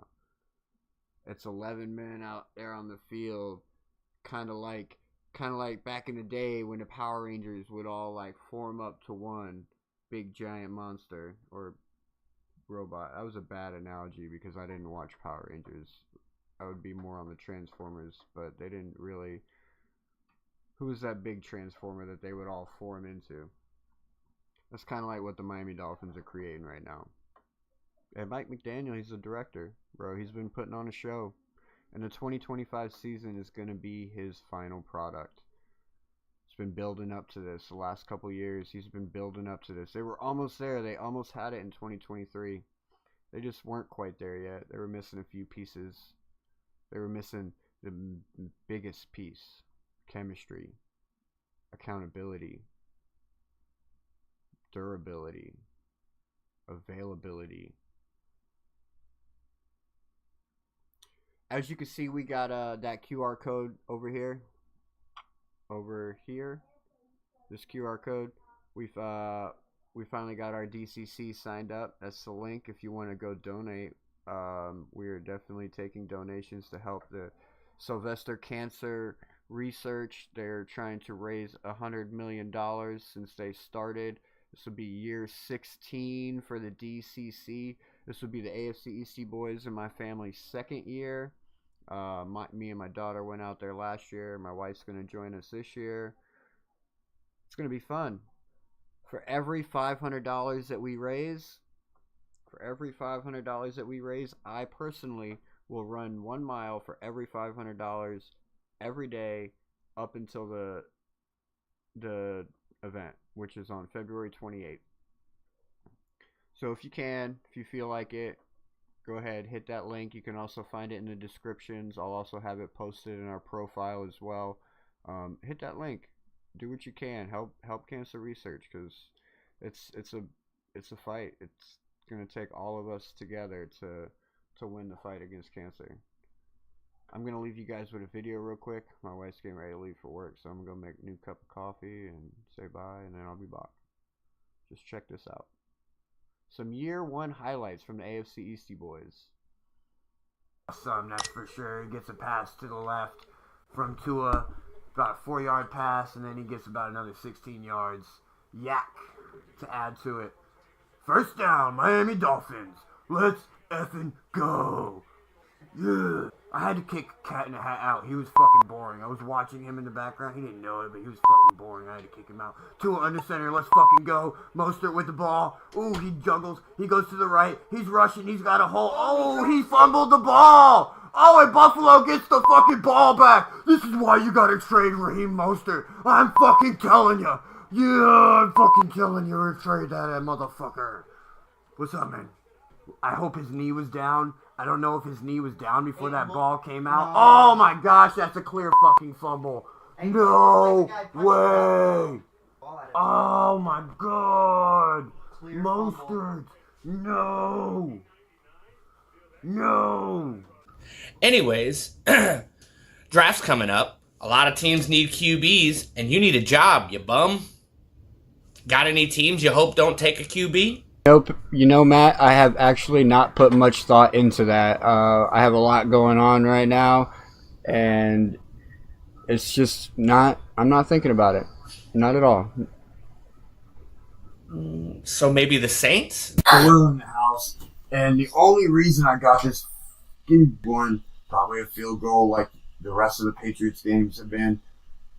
It's 11 men out there on the field, kind of like back in the day when the Power Rangers would all like form up to one big giant monster or robot. That was a bad analogy because I didn't watch Power Rangers. I would be more on the Transformers, but they didn't really. Who was that big transformer that they would all form into? That's kind of like what the Miami Dolphins are creating right now. And Mike McDaniel, he's the director, bro. He's been putting on a show. And the 2025 season is going to be his final product. He's been building up to this the last couple years. He's been building up to this. They were almost there. They almost had it in 2023. They just weren't quite there yet. They were missing a few pieces. They were missing the biggest piece. Chemistry, accountability, durability, availability. As you can see, we got that QR code over here. This QR code. We finally got our DCC signed up. That's the link if you want to go donate. We are definitely taking donations to help the Sylvester Cancer Research. They're trying to raise $100 million since they started. This will be year 16 for the DCC. This will be the AFC Eastie Boys in my family's second year. Me and my daughter went out there last year. My wife's going to join us this year. It's going to be fun. For every $500 that we raise, I personally will run 1 mile for every $500 every day up until the event, which is on February 28th. So if you feel like it, go ahead, hit that link. You can also find it in the descriptions. I'll also have it posted in our profile as well. Hit that link. Do what you can. Help cancer research, because it's a fight. It's gonna take all of us together to win the fight against cancer. I'm going to leave you guys with a video real quick. My wife's getting ready to leave for work, so I'm going to go make a new cup of coffee and say bye, and then I'll be back. Just check this out. Some year one highlights from the AFC Eastie Boys. That's for sure. He gets a pass to the left from Tua, about a 4-yard pass, and then he gets about another 16 yards. Yak to add to it. First down, Miami Dolphins. Let's effing go. Yeah. I had to kick Cat in the Hat out. He was fucking boring. I was watching him in the background. He didn't know it, but he was fucking boring. I had to kick him out. Tua under center. Let's fucking go. Mostert with the ball. Ooh, he juggles. He goes to the right. He's rushing. He's got a hole. Oh, he fumbled the ball. Oh, and Buffalo gets the fucking ball back. This is why you gotta trade Raheem Mostert. I'm fucking telling you. Yeah, I'm fucking telling you to trade that motherfucker. What's up, man? I hope his knee was down. I don't know if his knee was down before that ball came out. Oh my gosh, that's a clear fucking fumble. No way. Oh my god. Mostert. No. No. Anyways, draft's coming up. A lot of teams need QBs, and you need a job, you bum. Got any teams you hope don't take a QB? Nope. You know, Matt, I have actually not put much thought into that. I have a lot going on right now, and it's just not, I'm not thinking about it. Not at all. So maybe the Saints? We're in the house, and the only reason I got this one, probably a field goal like the rest of the Patriots games have been,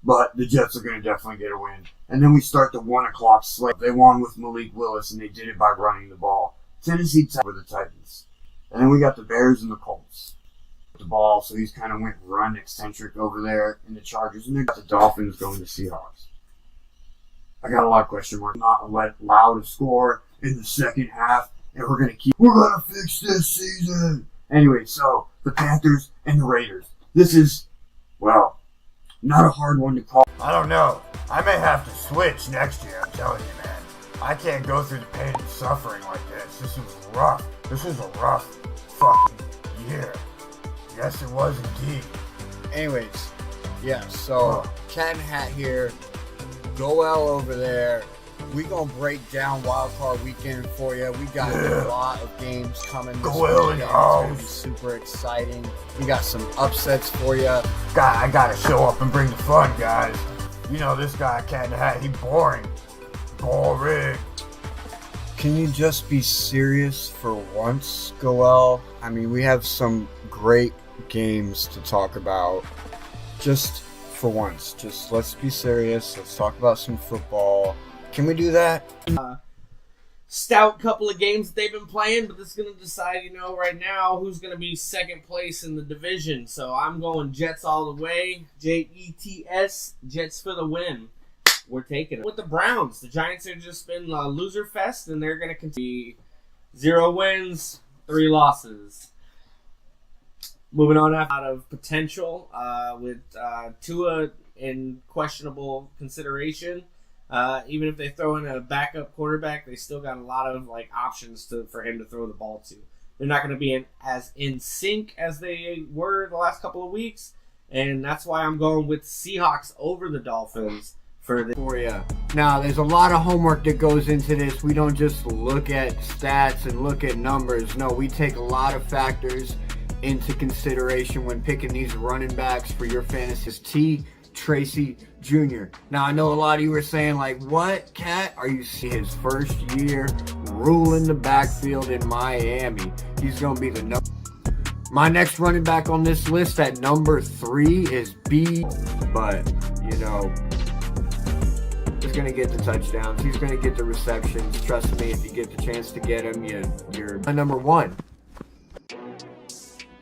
but the Jets are going to definitely get a win. And then we start the 1 o'clock slate. They won with Malik Willis, and they did it by running the ball. Tennessee over the Titans. And then we got the Bears and the Colts. The ball, so he's kind of went run eccentric over there in the Chargers. And then got the Dolphins going to Seahawks. I got a lot of question marks. Not allowed to score in the second half, and we're going to fix this season. Anyway, so the Panthers and the Raiders. This is, well, not a hard one to call. I don't know. I may have to switch next year, I'm telling you, man. I can't go through the pain and suffering like this. This was rough. This was a rough fucking year. Yes, it was indeed. Anyways, yeah, so Cat and Hat here, Goel over there. We gonna break down Wild Card Weekend for you. We got a lot of games coming this weekend. It's gonna be super exciting. We got some upsets for you. I gotta show up and bring the fun, guys. You know this guy, Cat in the Hat, he boring. Boring. Can you just be serious for once, Goel? I mean, we have some great games to talk about. Just for once, just let's be serious. Let's talk about some football. Can we do that? Stout couple of games that they've been playing, but this is going to decide, right now who's going to be second place in the division. So I'm going Jets all the way. Jets, Jets for the win. We're taking it. With the Browns, the Giants have just been loser fest, and they're going to continue 0 wins, 3 losses. Moving on out of potential with Tua in questionable consideration. Even if they throw in a backup quarterback, they still got a lot of options for him to throw the ball to. They're not going to be as in sync as they were the last couple of weeks, and that's why I'm going with Seahawks over the Dolphins for you. Now, there's a lot of homework that goes into this. We don't just look at stats and look at numbers. No, we take a lot of factors into consideration when picking these running backs for your fantasy. T. Tracy Jr. Now, I know a lot of you were saying, what, Cat? Are you seeing his first year ruling the backfield in Miami? He's going to be the number. My next running back on this list at number 3 is B. But, he's going to get the touchdowns. He's going to get the receptions. Trust me, if you get the chance to get him, you're number 1.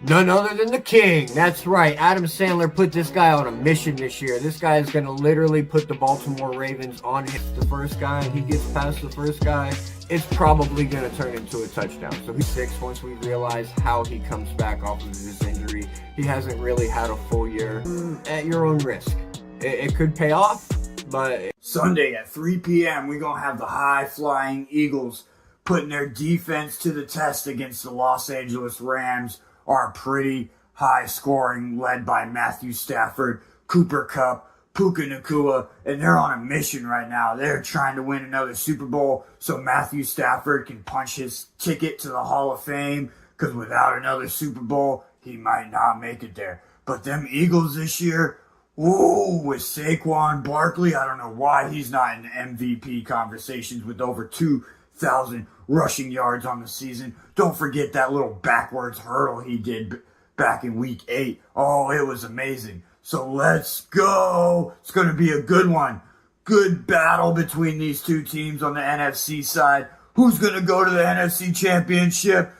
None other than the king. That's right. Adam Sandler put this guy on a mission this year. This guy is going to literally put the Baltimore Ravens on him. The first guy, he gets past the first guy, it's probably going to turn into a touchdown. So he's 6 once we realize how he comes back off of this injury. He hasn't really had a full year. At your own risk. It could pay off, but... Sunday at 3 p.m., we're going to have the high-flying Eagles putting their defense to the test against the Los Angeles Rams. Are pretty high scoring, led by Matthew Stafford, Cooper Kupp, Puka Nacua, and they're on a mission right now. They're trying to win another Super Bowl so Matthew Stafford can punch his ticket to the Hall of Fame, because without another Super Bowl, he might not make it there. But them Eagles this year, with Saquon Barkley, I don't know why he's not in MVP conversations with over 2,000 rushing yards on the season. Don't forget that little backwards hurdle he did back in week 8. Oh, it was amazing. So let's go. It's going to be a good one. Good battle between these two teams on the NFC side. Who's going to go to the NFC Championship?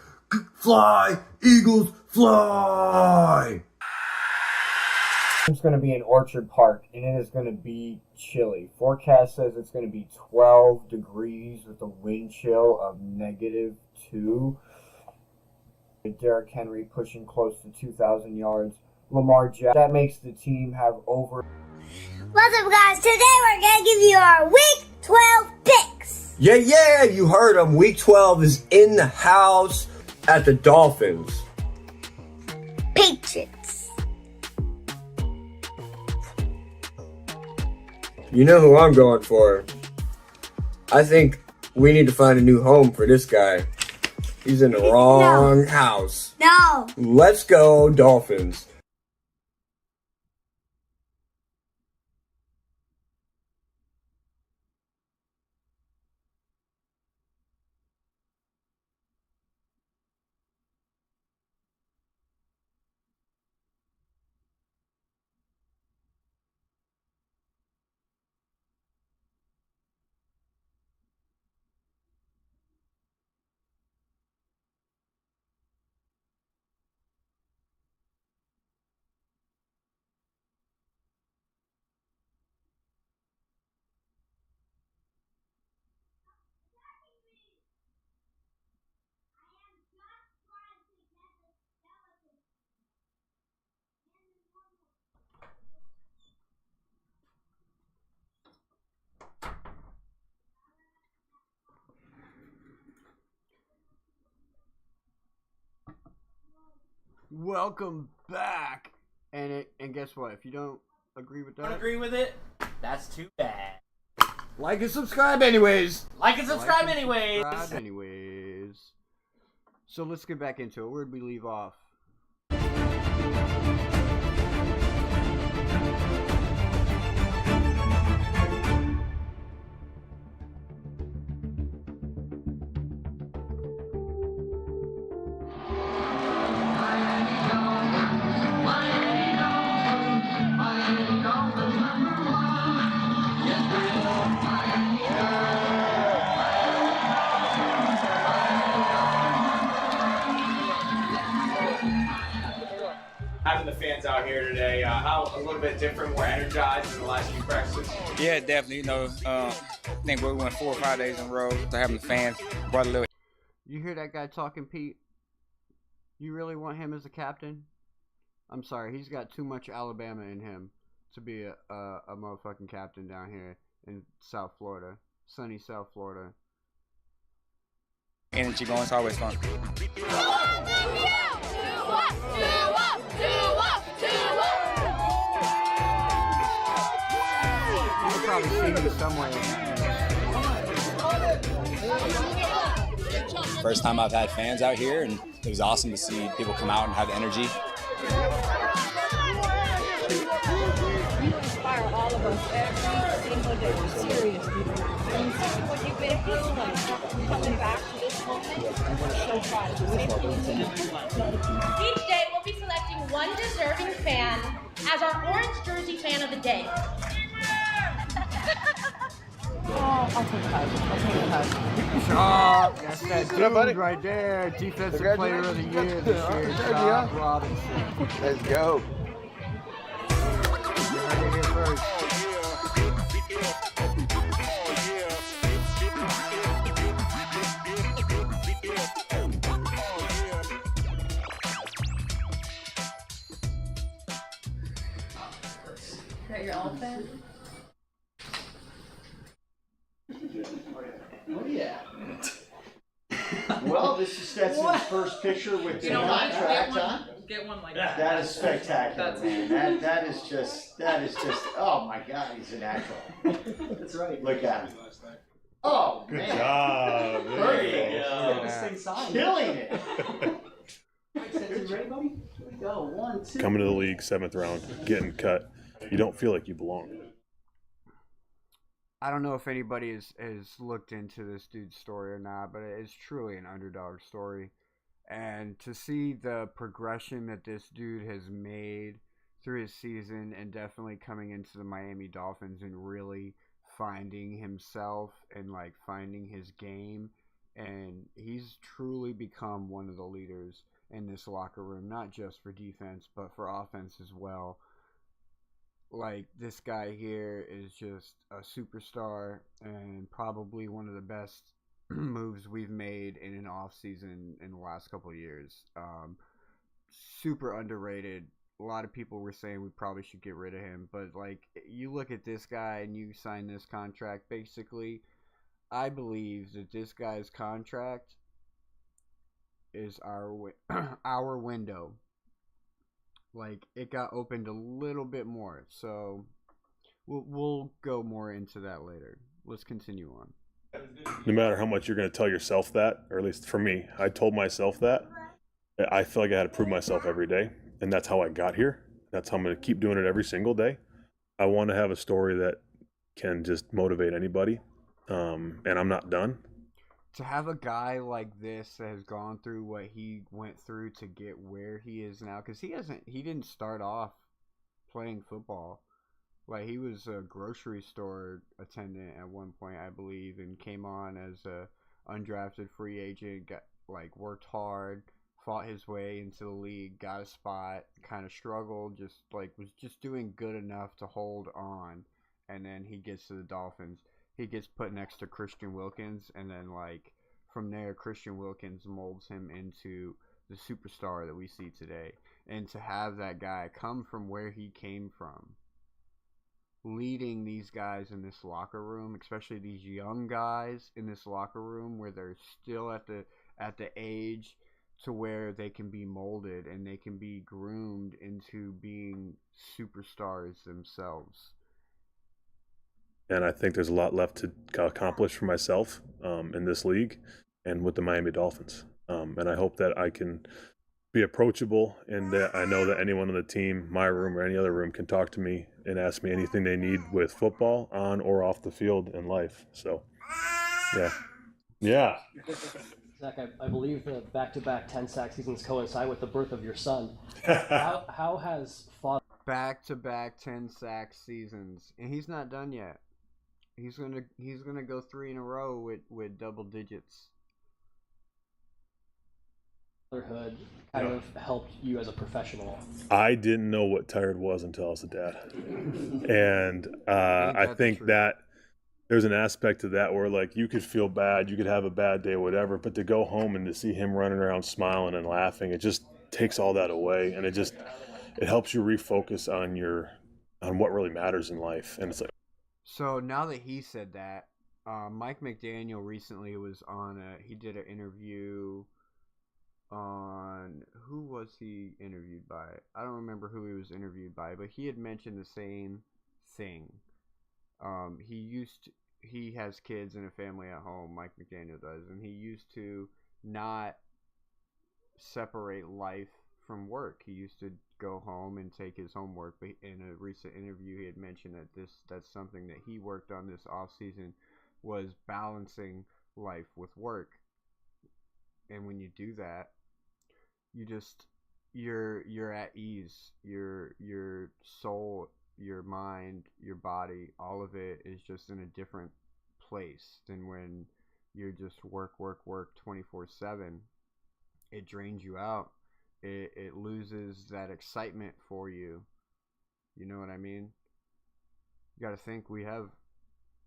Fly, Eagles, fly! It's going to be in Orchard Park, and it is going to be chilly. Forecast says it's going to be 12 degrees with a wind chill of -2. Derrick Henry pushing close to 2,000 yards. Lamar Jackson. That makes the team have over... What's up, guys? Today we're going to give you our Week 12 picks. Yeah, you heard him. Week 12 is in the house at the Dolphins. Patriots. You know who I'm going for. I think we need to find a new home for this guy. He's in the wrong house. No. Let's go, Dolphins. Welcome back. And guess what? If you don't agree with that, Don't agree with it? That's too bad. like and subscribe anyways. Like and subscribe anyways. Subscribe anyways. So let's get back into it. Where'd we leave off? Having the fans out here today, how a little bit different, more energized than the last few practices? Yeah, definitely. I think we went 4 or 5 days in a row. So having the fans brought a little. You hear that guy talking, Pete? You really want him as a captain? I'm sorry, he's got too much Alabama in him to be a motherfucking captain down here in South Florida, sunny South Florida. Energy going, it's always fun. You'll probably see me somewhere. First time I've had fans out here, and it was awesome to see people come out and have energy. You inspire all of us every single day. We're serious people. And what you've been through, like coming back to this moment, I'm so proud of you. Each day we'll be selecting one deserving fan as our orange jersey fan of the day. Oh, I'll take a hug. That's that dude right there. Defensive player of the year this year, Job Robinson. Let's go. Right here first. Is that your elephant? Oh yeah. Well, this is Stetson's first picture with the contract, huh? Get one like that. That is spectacular, man. That is just. Oh my God, he's a natural. That's right. Look at him. Oh, good man. job. There you go. This thing's killing it. Stetson, ready, buddy? Here we go. 1, 2. Coming to the league, 7th round, getting cut. You don't feel like you belong. I don't know if anybody has looked into this dude's story or not, but it is truly an underdog story. And to see the progression that this dude has made through his season and definitely coming into the Miami Dolphins and really finding himself and like finding his game, and he's truly become one of the leaders in this locker room, not just for defense but for offense as well. Like, this guy here is just a superstar and probably one of the best moves we've made in an off season in the last couple of years. Super underrated. A lot of people were saying we probably should get rid of him, but like, you look at this guy and you sign this contract, basically I believe that this guy's contract is our window. Like, it got opened a little bit more, so we'll go more into that later. Let's continue on. No matter how much you're going to tell yourself that, or at least for me, I told myself that. I feel like I had to prove myself every day, and that's how I got here. That's how I'm going to keep doing it every single day. I want to have a story that can just motivate anybody, and I'm not done. To have a guy like this that has gone through what he went through to get where he is now, because he didn't start off playing football. Like, he was a grocery store attendant at one point, I believe, and came on as a undrafted free agent, worked hard, fought his way into the league, got a spot, kind of struggled, was just doing good enough to hold on, and then he gets to the Dolphins. He gets put next to Christian Wilkins, and then, from there, Christian Wilkins molds him into the superstar that we see today. And to have that guy come from where he came from, leading these guys in this locker room, especially these young guys in this locker room where they're still at the age to where they can be molded and they can be groomed into being superstars themselves. And I think there's a lot left to accomplish for myself in this league and with the Miami Dolphins. And I hope that I can be approachable, and that I know that anyone on the team, my room or any other room, can talk to me and ask me anything they need with football, on or off the field, in life. So, yeah. Zach, I believe the back-to-back 10-sack seasons coincide with the birth of your son. How has back-to-back 10-sack seasons, and he's not done yet. He's gonna go 3 in a row with double digits. Fatherhood kind of helped you as a professional? I didn't know what tired was until I was a dad, and I think that there's an aspect to that where, like, you could feel bad, you could have a bad day, whatever, but to go home and to see him running around smiling and laughing, it just takes all that away, and it helps you refocus on what really matters in life. And it's like, so now that he said that, Mike McDaniel recently was on he did an interview on, who was he interviewed by? I don't remember who he was interviewed by, but he had mentioned the same thing. He has kids and a family at home, Mike McDaniel does, and he used to not separate life from work. He used to go home and take his homework, but in a recent interview he had mentioned that that's something that he worked on this off season, was balancing life with work. And when you do that, you're at ease. Your soul, your mind, your body, all of it is just in a different place than when you're just work 24/7. It drains you out. It loses that excitement for you. You know what I mean? You got to think, we have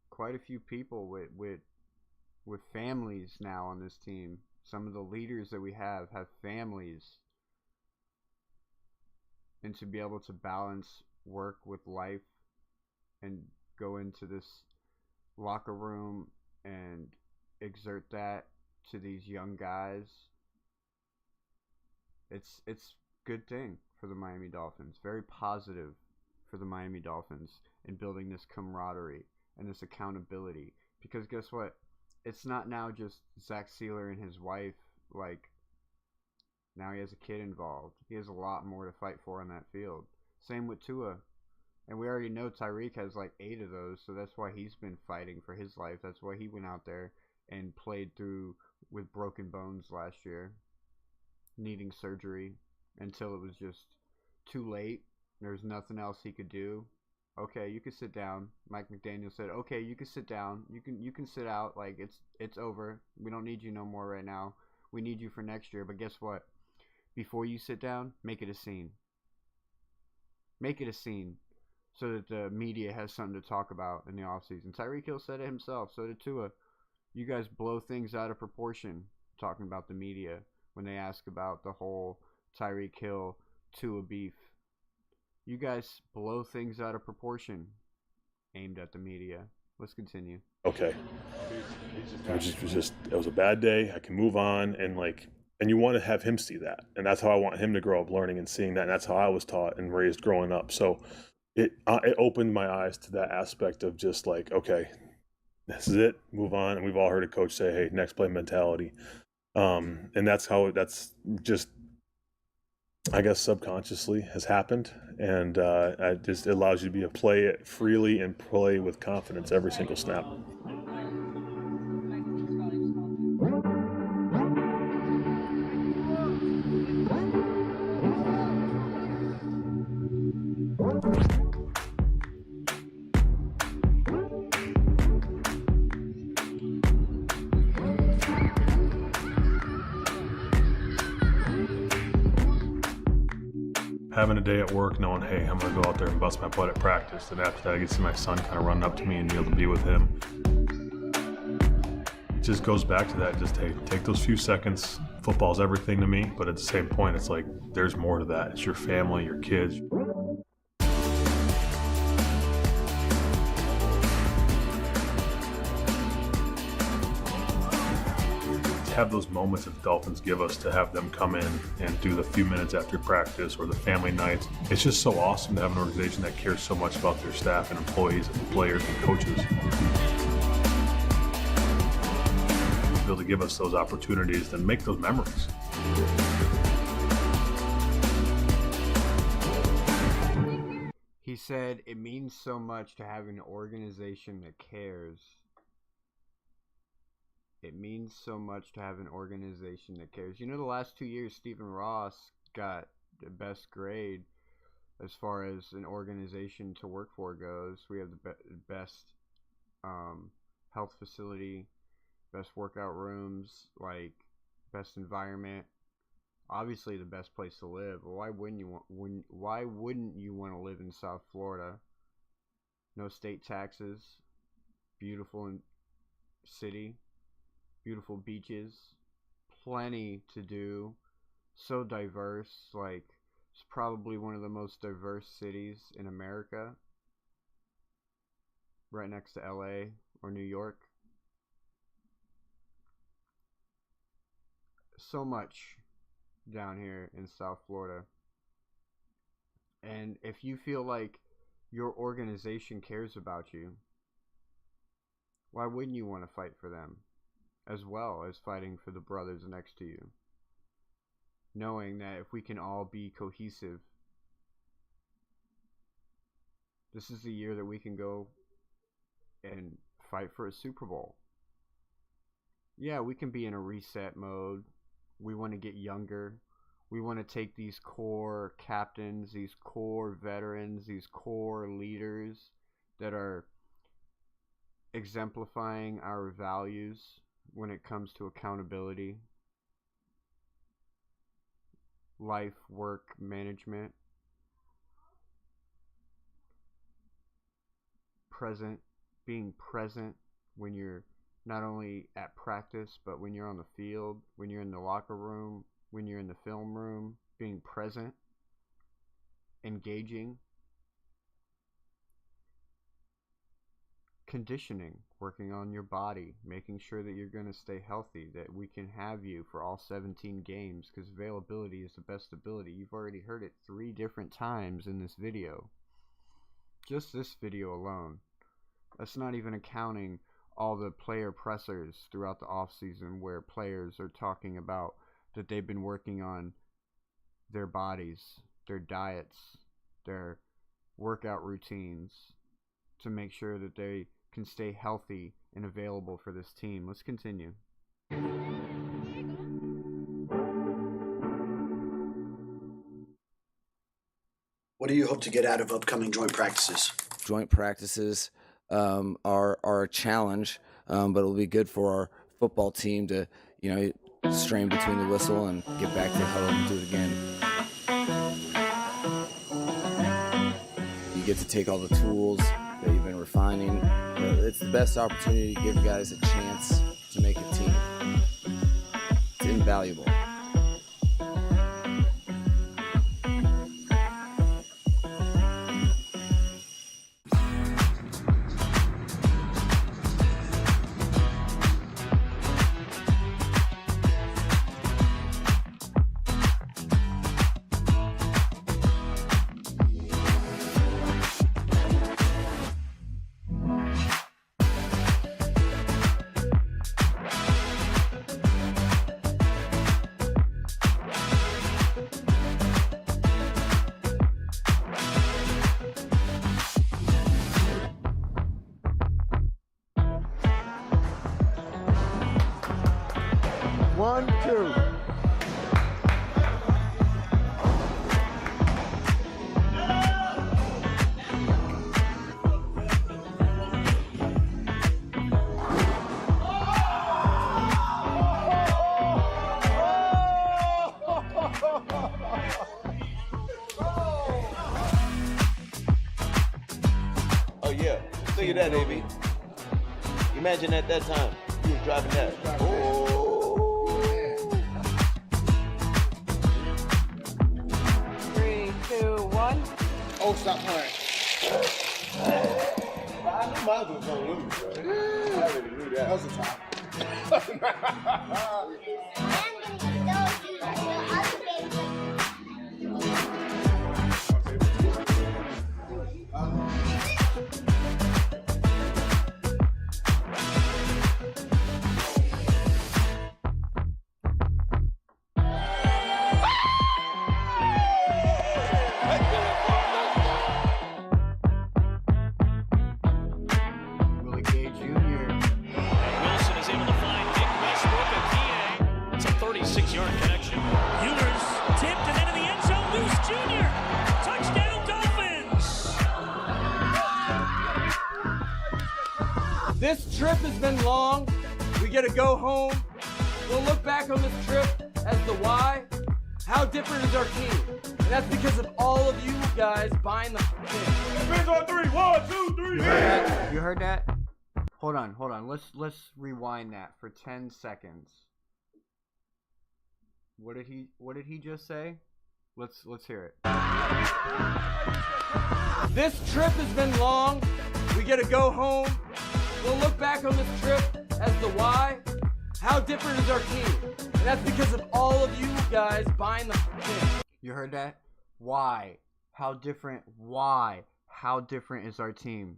quite a few people with families now on this team. Some of the leaders that we have families. And to be able to balance work with life and go into this locker room and exert that to these young guys, it's a good thing for the Miami Dolphins. Very positive for the Miami Dolphins in building this camaraderie and this accountability. Because guess what? It's not now just Zach Sealer and his wife. Like, now he has a kid involved. He has a lot more to fight for on that field. Same with Tua. And we already know Tyreek has like 8 of those, so that's why he's been fighting for his life. That's why he went out there and played through with broken bones last year, needing surgery until it was just too late. There's nothing else he could do. Okay, you can sit down. Mike McDaniel said, okay, you can sit down. You can sit out. Like, it's over. We don't need you no more right now. We need you for next year. But guess what? Before you sit down, make it a scene. Make it a scene so that the media has something to talk about in the offseason. Tyreek Hill said it himself. So did Tua. You guys blow things out of proportion talking about the media when they ask about the whole Tyreek Hill Tua beef. You guys blow things out of proportion aimed at the media. Let's continue. Okay. It was a bad day. I can move on, and you want to have him see that. And that's how I want him to grow up, learning and seeing that. And that's how I was taught and raised growing up. So it opened my eyes to that aspect of just like, okay, this is it, move on. And we've all heard a coach say, hey, next play mentality. And that's just, I guess, subconsciously has happened. And it allows you to play it freely and play with confidence every single snap. Having a day at work knowing, hey, I'm going to go out there and bust my butt at practice. And after that, I get to see my son kind of running up to me and be able to be with him. It just goes back to that. Just, hey, take those few seconds. Football's everything to me. But at the same point, it's like there's more to that. It's your family, your kids. have those moments that the Dolphins give us to have them come in and do the few minutes after practice or the family nights. It's just so awesome to have an organization that cares so much about their staff and employees and players and coaches. To be able to give us those opportunities and make those memories. He said it means so much to have an organization that cares. It means so much to have an organization that cares. You know, the last 2 years, Stephen Ross got the best grade as far as an organization to work for goes. We have the best health facility, best workout rooms, like best environment. Obviously, the best place to live. Why wouldn't you want to live in South Florida? No state taxes, beautiful city, beautiful beaches, plenty to do, so diverse. Like, it's probably one of the most diverse cities in America, right next to LA or New York. So much down here in South Florida. And if you feel like your organization cares about you, why wouldn't you want to fight for them as well as fighting for the brothers next to you, knowing that if we can all be cohesive, this is the year that we can go and fight for a Super Bowl. Yeah, we can be in a reset mode. We want to get younger. We want to take these core captains, these core veterans, these core leaders that are exemplifying our values when it comes to accountability, life, work, management, being present when you're not only at practice, but when you're on the field, when you're in the locker room, when you're in the film room, being present, engaging, conditioning, working on your body, making sure that you're going to stay healthy, that we can have you for all 17 games, because availability is the best ability. You've already heard it 3 different times in this video. Just this video alone. That's not even accounting all the player pressers throughout the offseason where players are talking about that they've been working on their bodies, their diets, their workout routines to make sure that they can stay healthy and available for this team. Let's continue. What do you hope to get out of upcoming joint practices? Joint practices are a challenge, but it'll be good for our football team to, strain between the whistle and get back to the huddle and do it again. You get to take all the tools that you've been refining. It's the best opportunity to give guys a chance to make a team. It's invaluable. Look at that, AB. Imagine at that time, he was driving that. Oh. 3, 2, 1. Oh, stop playing. I knew mine was going to lose, bro. I already knew that. That was a time. Willie Gay Jr. Wilson is able to find Nick Westbrook again. It's a 36-yard connection. Ewers tipped and into the end zone. Loose Jr. Touchdown Dolphins. This trip has been long. We get to go home. We'll look back on this trip as the why. How different is our team? And that's because of all of you guys buying the thing. Defense on 3. 1, 2, 3. You heard that? You heard that? Hold on. Let's rewind that for 10 seconds. What did he just say? Let's hear it. This trip has been long. We get to go home. We'll look back on this trip as the why. How different is our team? And that's because of all of you guys buying the thing. You heard that? Why? How different? Why? How different is our team?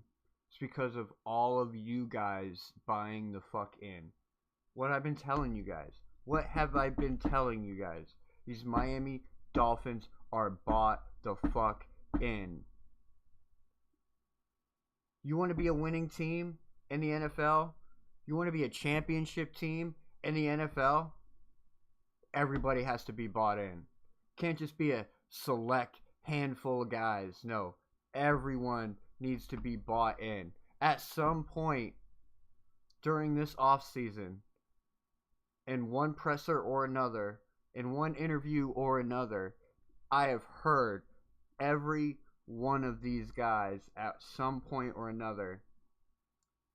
It's because of all of you guys buying the fuck in. What I've been telling you guys. What have I been telling you guys? These Miami Dolphins are bought the fuck in. You want to be a winning team in the NFL? You want to be a championship team in the NFL? Everybody has to be bought in. Can't just be a select handful of guys. No, everyone needs to be bought in. At some point during this offseason, in one presser or another, in one interview or another, I have heard every one of these guys at some point or another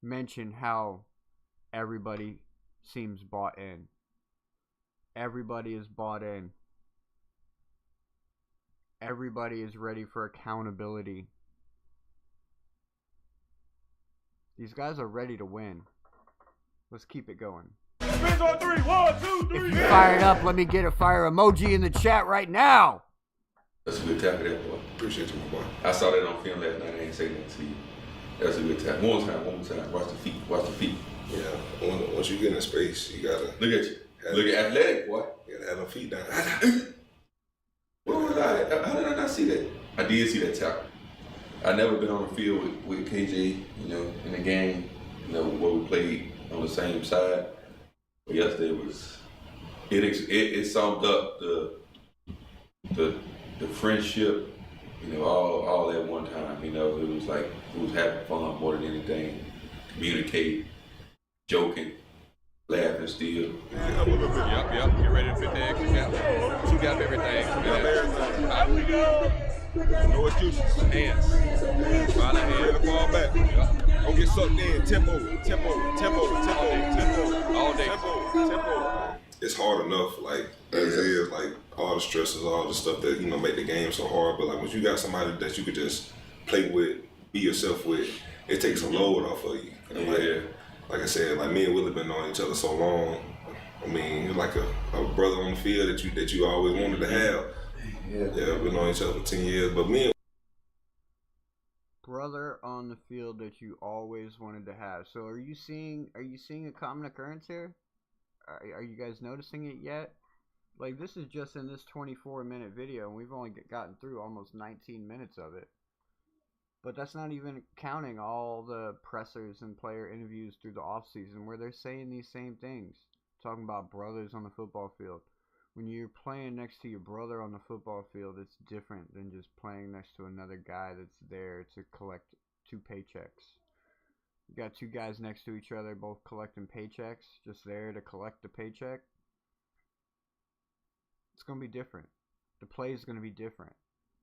mention how everybody seems bought in. Everybody is bought in. Everybody is ready for accountability. These guys are ready to win. Let's keep it going. Defense on 3. 1, 2, 3. If you fired up, let me get a fire emoji in the chat right now. That's a good tackle there, boy. Appreciate you, my boy. I saw that on film last night. I ain't say that to you. That's a good tackle. One more time. Watch the feet. Yeah. Once you get in space, you gotta look at you. Look at athletic, boy. You gotta have them feet down. How did I not see that? I did see that tackle. I never been on the field with KJ, in the game, where we played on the same side. But yesterday was it summed up the friendship, all at one time. It was like it was having fun more than anything. Communicate, joking, laughing still. Yep. Get ready to fit the extra gap. 2 gap everything. Out we go. No excuses. Hands. Right ahead. Fall back. Yep. Don't get sucked in. Tempo. All day. Tempo. It's hard enough, as it is, all the stresses, all the stuff that, make the game so hard. But, once you got somebody that you could just play with, be yourself with, it takes a load off of you. And, like I said, me and Willie been knowing each other so long. I mean, you're like a brother on the field that you always wanted to have. Yeah, we've been knowing each other for 10 years. But me and brother on the field that you always wanted to have. So are you seeing a common occurrence here? Are you guys noticing it yet? This is just in this 24-minute video, and we've only gotten through almost 19 minutes of it. But that's not even counting all the pressers and player interviews through the offseason where they're saying these same things. Talking about brothers on the football field. When you're playing next to your brother on the football field, it's different than just playing next to another guy that's there to collect 2 paychecks. You got 2 guys next to each other, both collecting paychecks, just there to collect the paycheck. It's going to be different. The play is going to be different.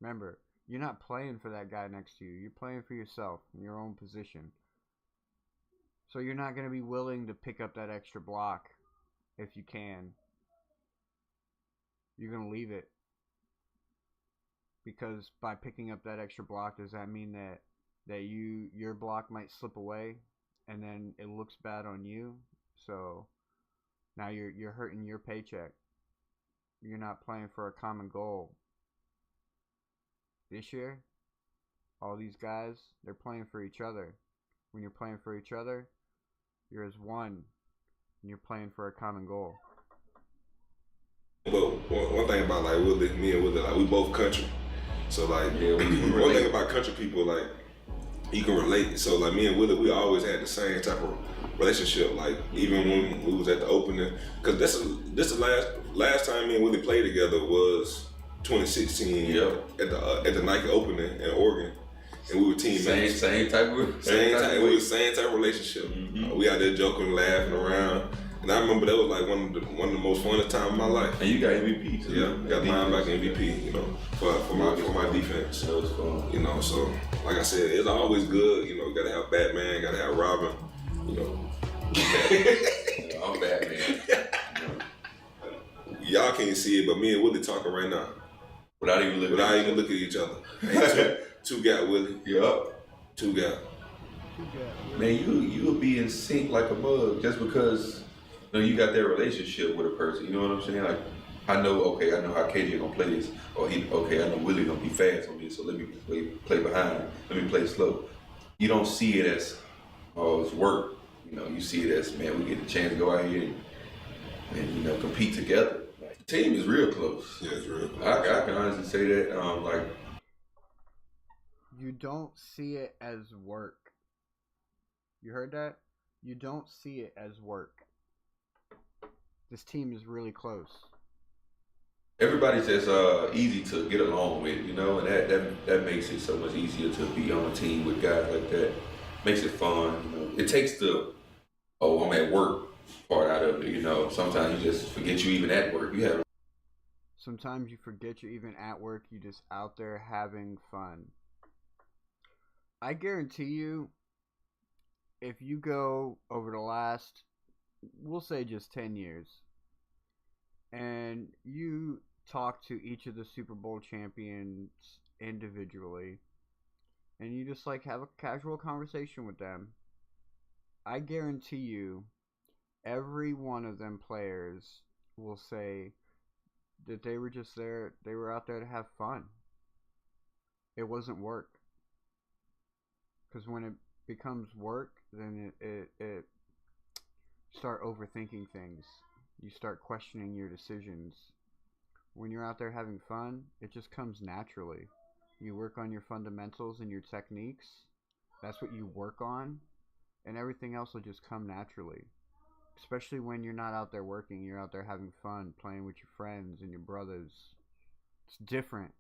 Remember, you're not playing for that guy next to you. You're playing for yourself in your own position. So you're not going to be willing to pick up that extra block if you can. You're going to leave it. Because by picking up that extra block, does that mean that your block might slip away and then it looks bad on you? So now you're hurting your paycheck. You're not playing for a common goal. This year, all these guys, they're playing for each other. When you're playing for each other, you're as one, and you're playing for a common goal. But one thing about like Willie, me and Willie, like we both country. So like one thing about country people, like you can relate. So like me and Willie, we always had the same type of relationship. Like even when we was at the opening, because this the last time me and Willie played together was 2016 at the Nike opening in Oregon. And we were teammates. Same type of We were the same type of relationship. We out there joking, laughing around. And I remember that was like one of the most funnest times of my life. And you got MVP too. Yeah, got mine back MVP, you know, for my defense. That was fun. You know, so like I said, it's always good, you know, you gotta have Batman, gotta have Robin, you know. I'm Batman. Y'all can't see it, but me and Willie talking right now. Without even looking at each other. Hey, two got Willie. Yup. Two got. Man, you'll be in sync like a mug just because you got that relationship with a person. You know what I'm saying? Like, I know how KJ gonna play this, or I know Willie gonna be fast on this, so let me play behind. Let me play slow. You don't see it as it's work. You know, you see it as, man, we get the chance to go out here and compete together. Like, the team is real close. Yeah, it's real close. I can honestly say that. You don't see it as work. You heard that? You don't see it as work. This team is really close. Everybody's just easy to get along with, and that makes it so much easier to be on a team with guys like that. Makes it fun. It takes the I'm at work part out of it. Sometimes you just forget you even at work. Sometimes you forget you're even at work. You're just out there having fun. I guarantee you, if you go over the last, we'll say just 10 years, and you talk to each of the Super Bowl champions individually, and you just have a casual conversation with them, I guarantee you, every one of them players will say that they were just there, they were out there to have fun. It wasn't work. Because when it becomes work, then it start overthinking things. You start questioning your decisions. When you're out there having fun, it just comes naturally. You work on your fundamentals and your techniques. That's what you work on. And everything else will just come naturally. Especially when you're not out there working. You're out there having fun, playing with your friends and your brothers. It's different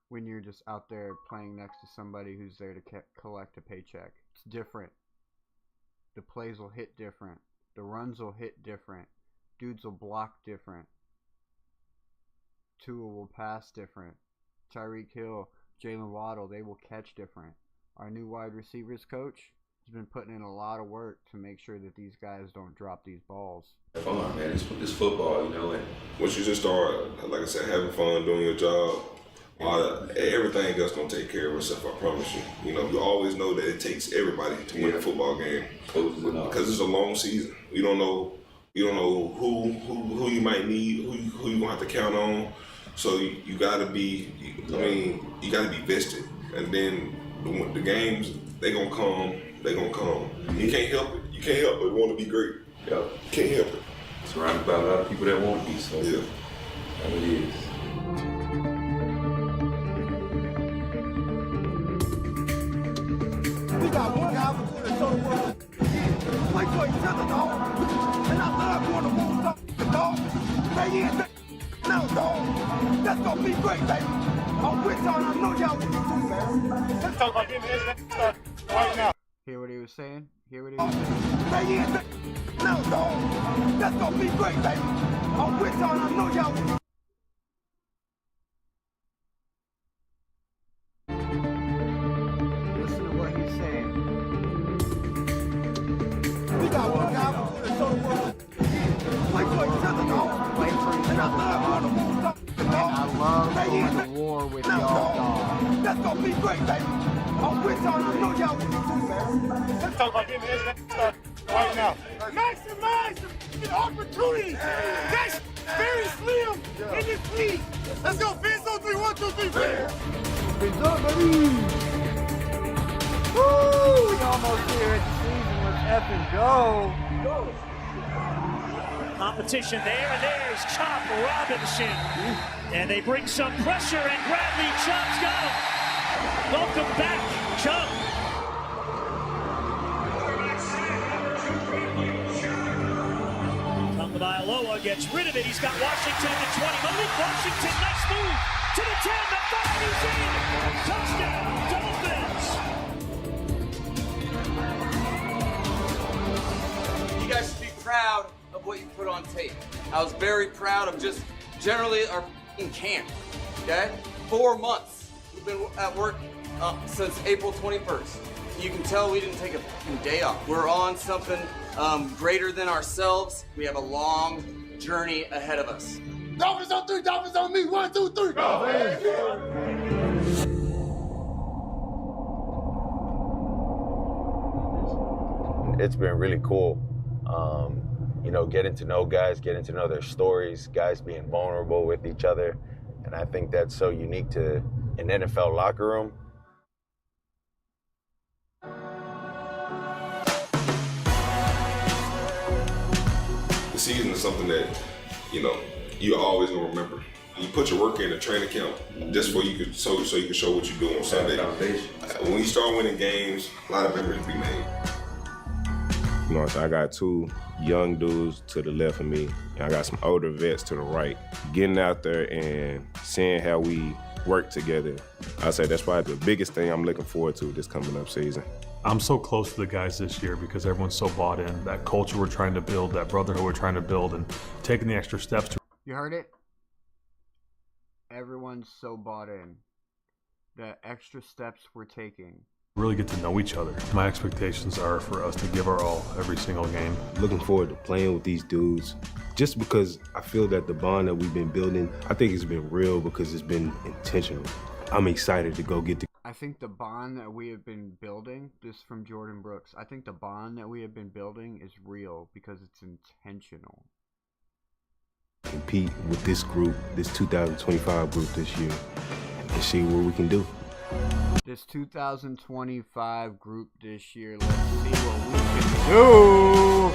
when you're just out there playing next to somebody who's there to collect a paycheck. It's different. The plays will hit different. The runs will hit different. Dudes will block different. Tua will pass different. Tyreek Hill, Jaylen Waddle, they will catch different. Our new wide receivers coach has been putting in a lot of work to make sure that these guys don't drop these balls. Fun, man. It's football, and once you just start, like I said, having fun, doing your job, everything else gonna take care of itself. I promise you. You always know that it takes everybody to win a football game because it's a long season. You don't know who you might need, who you gonna have to count on. So you gotta be. You gotta be vested, and then the games they gonna come. They gonna come. You can't help it. You can't help but want to be great. Yeah, can't help it. Surrounded by a lot of people that want to be. So yeah, that's what it is. We got one guy to show the world. Fight for each other, dog. And I love going to war with dog. Stay in there. Now, dog. That's gonna be great, baby. I'm with y'all, and I know y'all will too, man. Let's talk about getting this right now. Hear what he was saying? Hear what he was saying? Stay in there. Now, dog. That's gonna be great, baby. I'm with y'all, and I know y'all will. We got one guy to show the world. Fight for each other, dog. Fight for each And other. I love going to war with y'all, dog. That's gonna be great, baby. I'm with y'all, and I know y'all will too, man. Let's talk about getting this right right now. Maximize the opportunity. That's very slim in this league. Let's go, Fins on 3, 1, 2, 3, Fins up, buddy. Woo! We almost here at the season. Let's effing go. Competition there, and there's Chop Robinson. And they bring some pressure, and Bradley Chubb's got him. Welcome back, Chubb. Tagovailoa gets rid of it. He's got Washington at the 20. Malik Washington, nice move to the 10, the 5, he's in. Touchdown, Dolphins. You guys should be proud of what you put on tape. I was very proud of just generally our camp, okay? 4 months. We've been at work since April 21st. You can tell we didn't take a fucking day off. We're on something greater than ourselves. We have a long journey ahead of us. Dolphins on 3, Dolphins on me. 1, 2, 3. It's been really cool. You know, getting to know guys, getting to know their stories, guys being vulnerable with each other. And I think that's so unique to an NFL locker room. The season is something that, you know, you always gonna remember. You put your work in a training camp just so you can show what you do on Sunday. When you start winning games, a lot of memories be made. You know, so I got 2 young dudes to the left of me, and I got some older vets to the right. Getting out there and seeing how we work together, I say that's probably the biggest thing I'm looking forward to this coming up season. I'm so close to the guys this year because everyone's so bought in. That culture we're trying to build, that brotherhood we're trying to build, and taking the extra steps to. You heard it? Everyone's so bought in. The extra steps we're taking. Really get to know each other. My expectations are for us to give our all every single game. Looking forward to playing with these dudes just because I feel that the bond that we've been building, I think it's been real because it's been intentional. I'm excited to go get the. I think the bond that we have been building, this from Jordan Brooks, I think the bond that we have been building is real because it's intentional. Compete with this group, this 2025 group this year, and see what we can do. This 2025 group this year, let's see what we can do.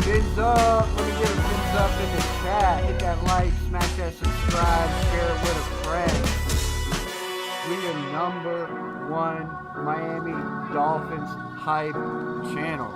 Fins up. Let me get a fins up in the chat. Hit that like, smash that subscribe, share it with a friend. We are #1 Miami Dolphins hype channel.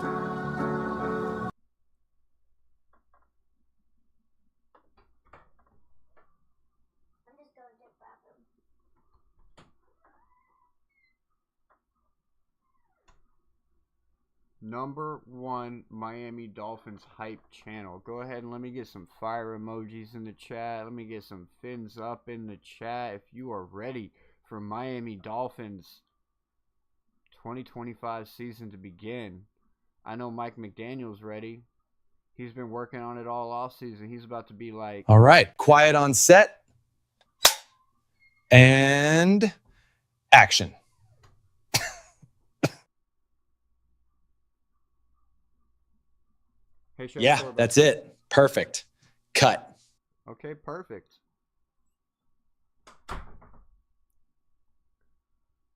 #1 Miami Dolphins hype channel. Go ahead and let me get some fire emojis in the chat. Let me get some fins up in the chat if you are ready for Miami Dolphins 2025 season to begin. I know Mike McDaniel's ready. He's been working on it all offseason. He's about to be like... All right, quiet on set. And action. Hey, yeah, that's it. Perfect. Cut. Okay, perfect.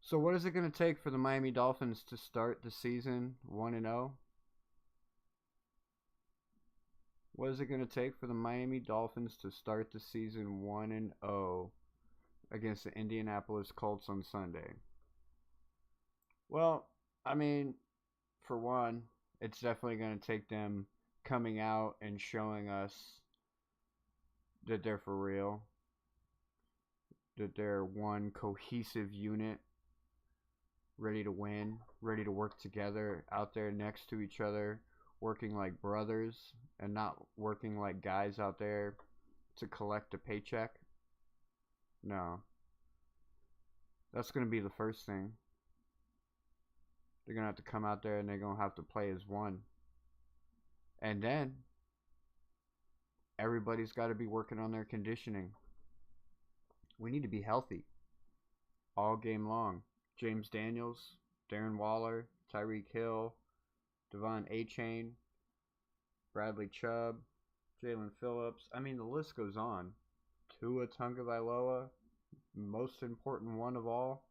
So what is it going to take for the Miami Dolphins to start the season 1-0? What is it going to take for the Miami Dolphins to start the season 1-0 against the Indianapolis Colts on Sunday? Well, I mean, for one, it's definitely going to take them coming out and showing us that they're for real, that they're one cohesive unit, ready to win, ready to work together out there next to each other, working like brothers and not working like guys out there to collect a paycheck. No. That's going to be the first thing. They're going to have to come out there and they're going to have to play as one. And then everybody's got to be working on their conditioning. We need to be healthy all game long. James Daniels, Darren Waller, Tyreek Hill, Devon Achane, Bradley Chubb, Jalen Phillips. I mean, the list goes on. Tua Tagovailoa, most important one of all.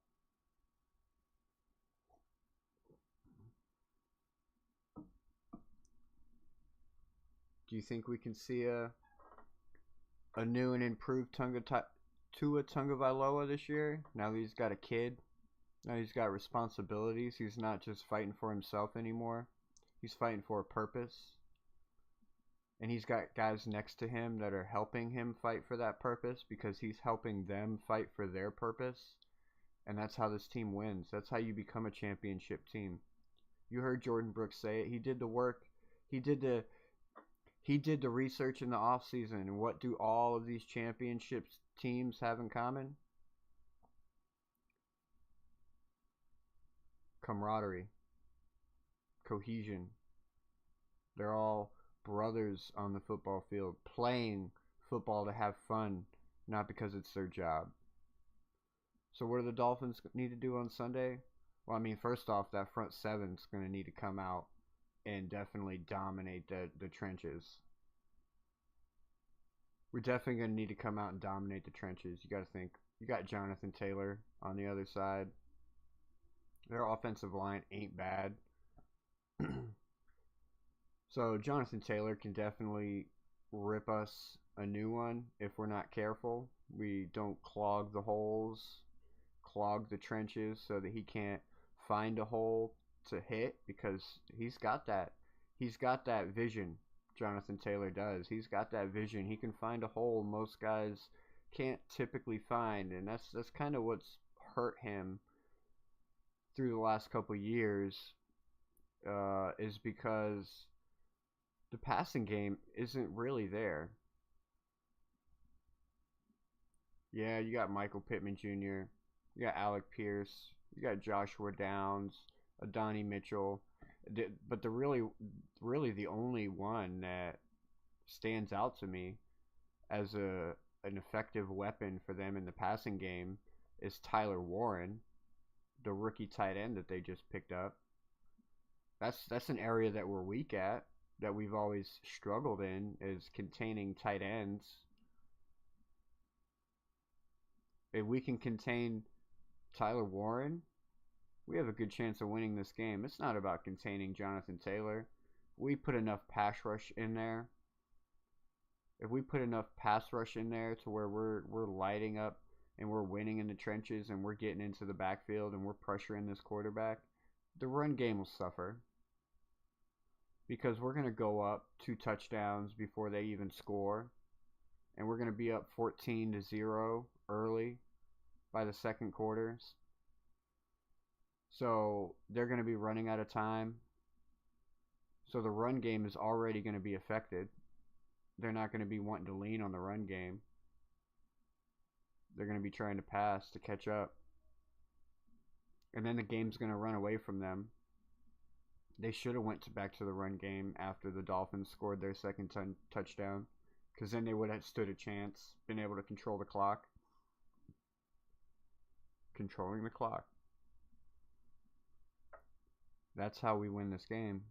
Do you think we can see a new and improved Tua Tagovailoa this year? Now that he's got a kid. Now he's got responsibilities. He's not just fighting for himself anymore. He's fighting for a purpose. And he's got guys next to him that are helping him fight for that purpose because he's helping them fight for their purpose. And that's how this team wins. That's how you become a championship team. You heard Jordan Brooks say it. He did the work. He did the research in the offseason. And what do all of these championship teams have in common? Camaraderie. Cohesion. They're all brothers on the football field playing football to have fun, not because it's their job. So what do the Dolphins need to do on Sunday? Well, I mean, first off, that front seven's going to need to come out and definitely dominate the trenches. We're definitely going to need to come out and dominate the trenches. You got to think, you got Jonathan Taylor on the other side. Their offensive line ain't bad. So Jonathan Taylor can definitely rip us a new one if we're not careful. We don't clog the holes, clog the trenches so that he can't find a hole to hit, because he's got that. He's got that vision. Jonathan Taylor does. He's got that vision. He can find a hole most guys can't typically find, and that's kind of what's hurt him through the last couple years, is because the passing game isn't really there. Yeah, you got Michael Pittman Jr., you got Alec Pierce, you got Joshua Downs, Adonai Mitchell, but the really the only one that stands out to me as an effective weapon for them in the passing game is Tyler Warren, the rookie tight end that they just picked up. That's an area that we're weak at, that we've always struggled in, is containing tight ends. If we can contain Tyler Warren, we have a good chance of winning this game. It's not about containing Jonathan Taylor. We put enough pass rush in there. If we put enough pass rush in there to where we're lighting up and we're winning in the trenches and we're getting into the backfield and we're pressuring this quarterback, the run game will suffer. Because we're going to go up 2 touchdowns before they even score. And we're going to be up 14-0 early by the second quarter. So they're going to be running out of time. So the run game is already going to be affected. They're not going to be wanting to lean on the run game. They're going to be trying to pass to catch up. And then the game's going to run away from them. They should have went back to the run game after the Dolphins scored their second touchdown, because then they would have stood a chance, been able to control the clock. Controlling the clock. That's how we win this game.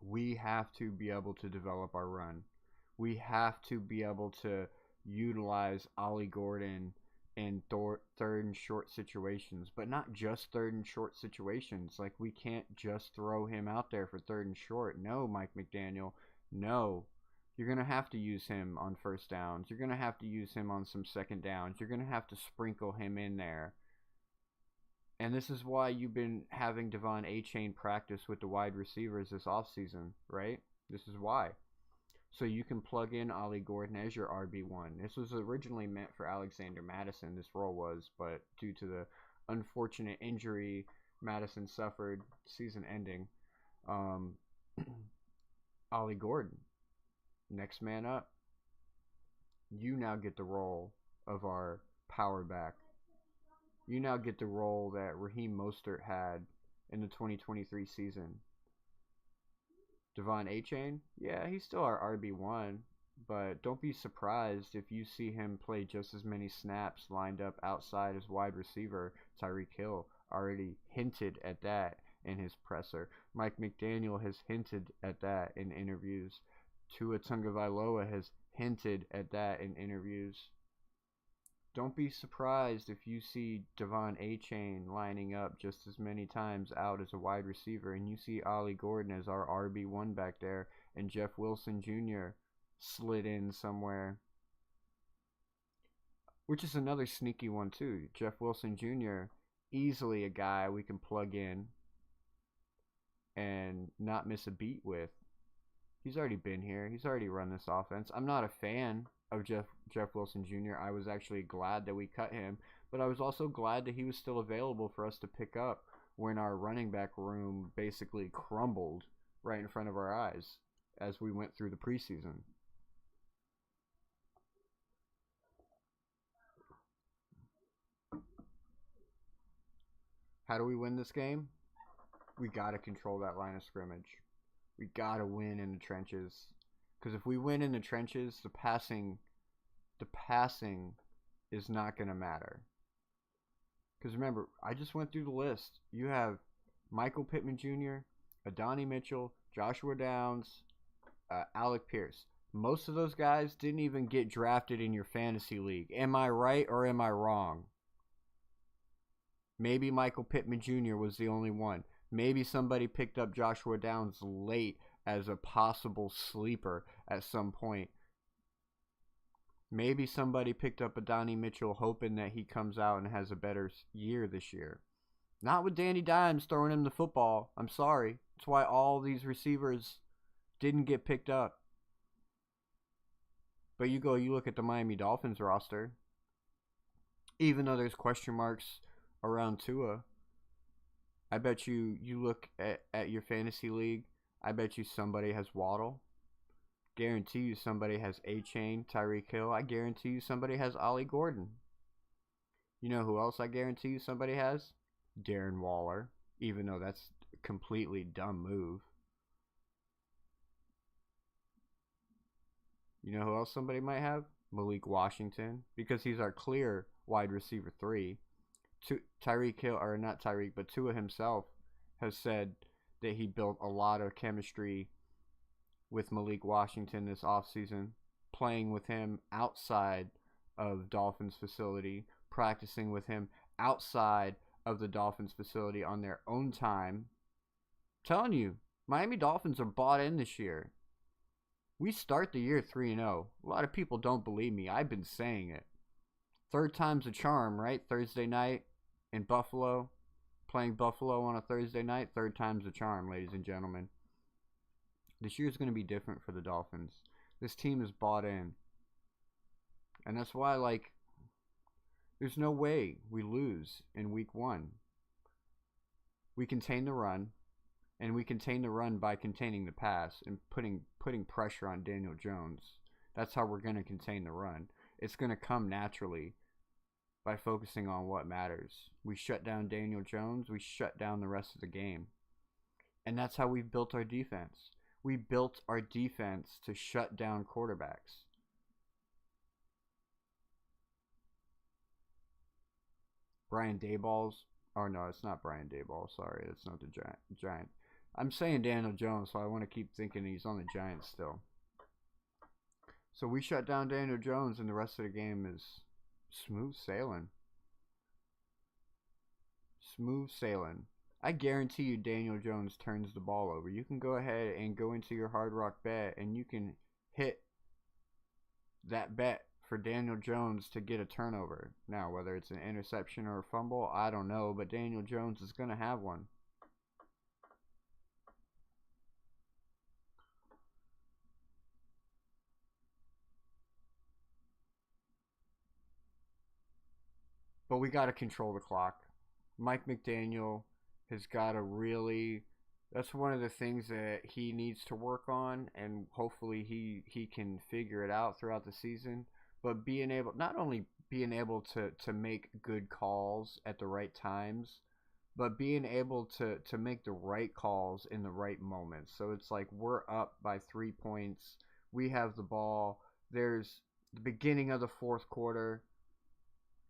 We have to be able to develop our run. We have to be able to utilize Ollie Gordon in third and short situations, but not just third and short situations. Like, we can't just throw him out there for third and short. No, Mike McDaniel. No. You're going to have to use him on first downs. You're going to have to use him on some second downs. You're going to have to sprinkle him in there. And this is why you've been having Devon Achane practice with the wide receivers this offseason, right? This is why. So you can plug in Ollie Gordon as your RB1. This was originally meant for Alexander Madison, this role was, but due to the unfortunate injury Madison suffered, season ending, Ollie Gordon, next man up. You now get the role of our power back. You now get the role that Raheem Mostert had in the 2023 season. Devon Achane, yeah, he's still our RB1, but don't be surprised if you see him play just as many snaps lined up outside as wide receiver. Tyreek Hill already hinted at that, in his presser. Mike McDaniel has hinted at that in interviews. Tua Tagovailoa has hinted at that in interviews. Don't be surprised if you see Devon A-Chain lining up just as many times out as a wide receiver, and you see Ollie Gordon as our RB1 back there, and Jeff Wilson Jr. slid in somewhere. Which is another sneaky one too. Jeff Wilson Jr., easily a guy we can plug in and not miss a beat with. He's already been here. He's already run this offense. I'm not a fan of Jeff Wilson Jr. I was actually glad that we cut him, but I was also glad that he was still available for us to pick up when our running back room basically crumbled right in front of our eyes as we went through the preseason. How do we win this game? We got to control that line of scrimmage. We got to win in the trenches. Because if we win in the trenches, the passing is not going to matter. Because remember, I just went through the list. You have Michael Pittman Jr., Adonai Mitchell, Joshua Downs, Alec Pierce. Most of those guys didn't even get drafted in your fantasy league. Am I right or am I wrong? Maybe Michael Pittman Jr. was the only one. Maybe somebody picked up Joshua Downs late as a possible sleeper at some point. Maybe somebody picked up Adonai Mitchell hoping that he comes out and has a better year this year. Not with Danny Dimes throwing him the football. I'm sorry. That's why all these receivers didn't get picked up. But you look at the Miami Dolphins roster. Even though there's question marks around Tua, I bet you look at your fantasy league, I bet you somebody has Waddle. Guarantee you somebody has A-Chain, Tyreek Hill. I guarantee you somebody has Ollie Gordon. You know who else I guarantee you somebody has? Darren Waller, even though that's a completely dumb move. You know who else somebody might have? Malik Washington, because he's our clear wide receiver 3. Tyreek Hill, or not Tyreek, but Tua himself has said that he built a lot of chemistry with Malik Washington this offseason, playing with him outside of Dolphins facility, practicing with him outside of the Dolphins facility on their own time. I'm telling you, Miami Dolphins are bought in this year. We start the year 3-0. A lot of people don't believe me. I've been saying it. Third time's a charm, right? Thursday night in Buffalo. Playing Buffalo on a Thursday night. Third time's a charm, ladies and gentlemen. This year's going to be different for the Dolphins. This team is bought in. And that's why, there's no way we lose in week 1. We contain the run. And we contain the run by containing the pass and putting pressure on Daniel Jones. That's how we're going to contain the run. It's going to come naturally by focusing on what matters. We shut down Daniel Jones. We shut down the rest of the game. And that's how we've built our defense. We built our defense to shut down quarterbacks. Brian Daboll's. Oh, no, it's not Brian Daboll. Sorry, it's not the Giant. I'm saying Daniel Jones, so I want to keep thinking he's on the Giants still. So we shut down Daniel Jones, and the rest of the game is smooth sailing. Smooth sailing. I guarantee you Daniel Jones turns the ball over. You can go ahead and go into your Hard Rock bet, and you can hit that bet for Daniel Jones to get a turnover. Now, whether it's an interception or a fumble, I don't know, but Daniel Jones is going to have one. But we got to control the clock. Mike McDaniel has got to really... That's one of the things that he needs to work on, and hopefully he can figure it out throughout the season. But being able, not only being able to make good calls at the right times, but being able to make the right calls in the right moments. So it's like we're up by 3 points. We have the ball. There's the beginning of the fourth quarter.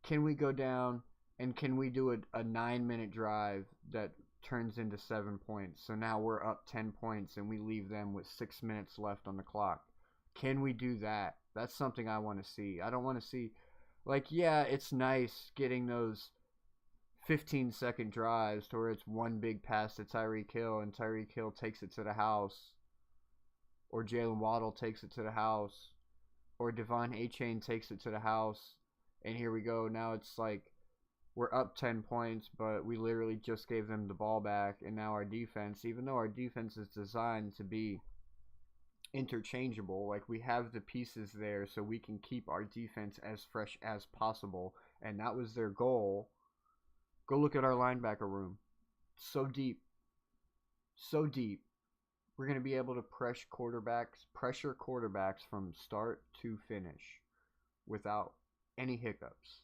Can we go down and can we do a 9-minute drive that turns into 7 points. So now we're up 10 points and we leave them with 6 minutes left on the clock. Can we do that? That's something I want to see. I don't want to see, like, yeah, it's nice getting those 15-second drives to where it's one big pass to Tyreek Hill and Tyreek Hill takes it to the house, or Jaylen Waddle takes it to the house, or Devon A-Chain takes it to the house, and here we go. Now it's like we're up 10 points, but we literally just gave them the ball back, and now our defense, even though our defense is designed to be interchangeable, like we have the pieces there so we can keep our defense as fresh as possible, and that was their goal. Go look at our linebacker room. So deep. So deep. We're going to be able to pressure quarterbacks from start to finish without any hiccups.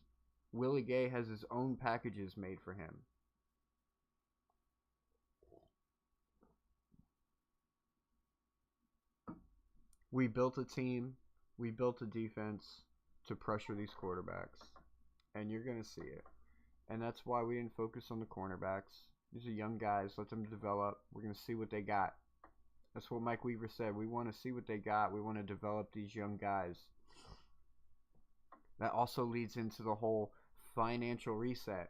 Willie Gay has his own packages made for him. We built a team, we built a defense to pressure these quarterbacks, and you're going to see it. And that's why we didn't focus on the cornerbacks. These are young guys. Let them develop. We're going to see what they got. That's what Mike Weaver said. We want to see what they got. We want to develop these young guys. That also leads into the whole financial reset.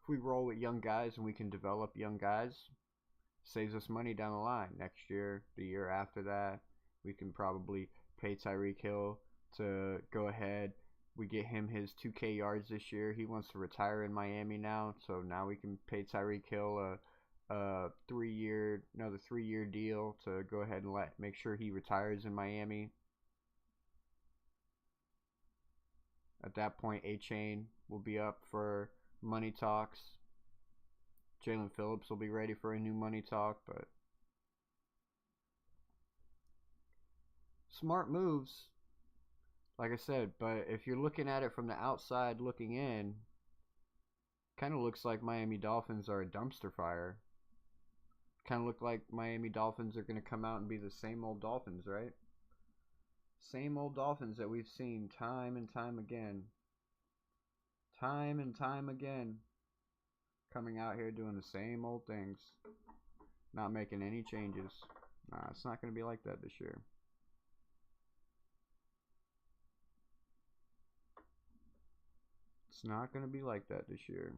If we roll with young guys and we can develop young guys, saves us money down the line. Next year, the year after that, we can probably pay Tyreek Hill to go ahead. We get him his 2K yards this year. He wants to retire in Miami now, so now we can pay Tyreek Hill another 3-year deal to go ahead and make sure he retires in Miami. At that point, A-Chain will be up for money talks. Jalen Phillips will be ready for a new money talk, but smart moves. Like I said, but if you're looking at it from the outside looking in, kind of looks like Miami Dolphins are a dumpster fire. Kind of look like Miami Dolphins are going to come out and be the same old Dolphins, right? Same old Dolphins that we've seen time and time again. Time and time again. Coming out here doing the same old things. Not making any changes. Nah, it's not going to be like that this year. It's not going to be like that this year.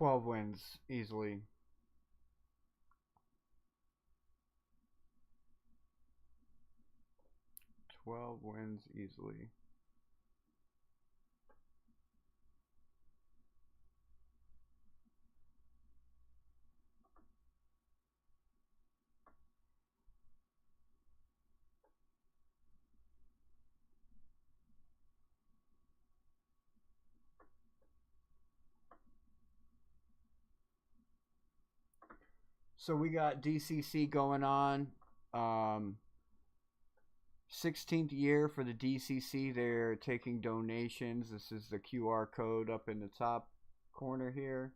$12 wins easily. $12 wins easily. So we got DCC going on. 16th year for the DCC. They're taking donations. This is the QR code up in the top corner here.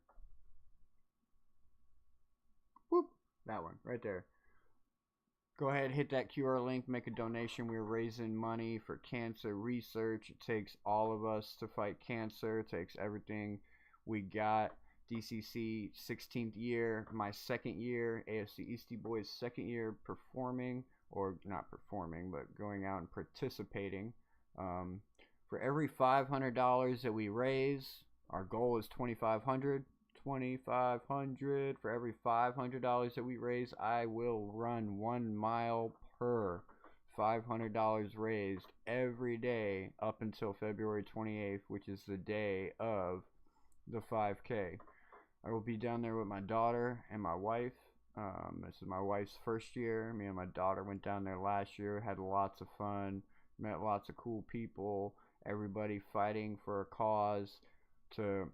Whoop, that one right there. Go ahead, hit that QR link, make a donation. We're raising money for cancer research. It takes all of us to fight cancer. It takes everything we got. DCC 16th year, my second year, AFC Eastie Boys second year performing, or not performing, but going out and participating. For every $500 that we raise, our goal is $2,500. $2,500. For every $500 that we raise, I will run 1 mile per $500 raised every day up until February 28th, which is the day of the 5K. I will be down there with my daughter and my wife. This is my wife's first year. Me and my daughter went down there last year, had lots of fun, met lots of cool people, everybody fighting for a cause to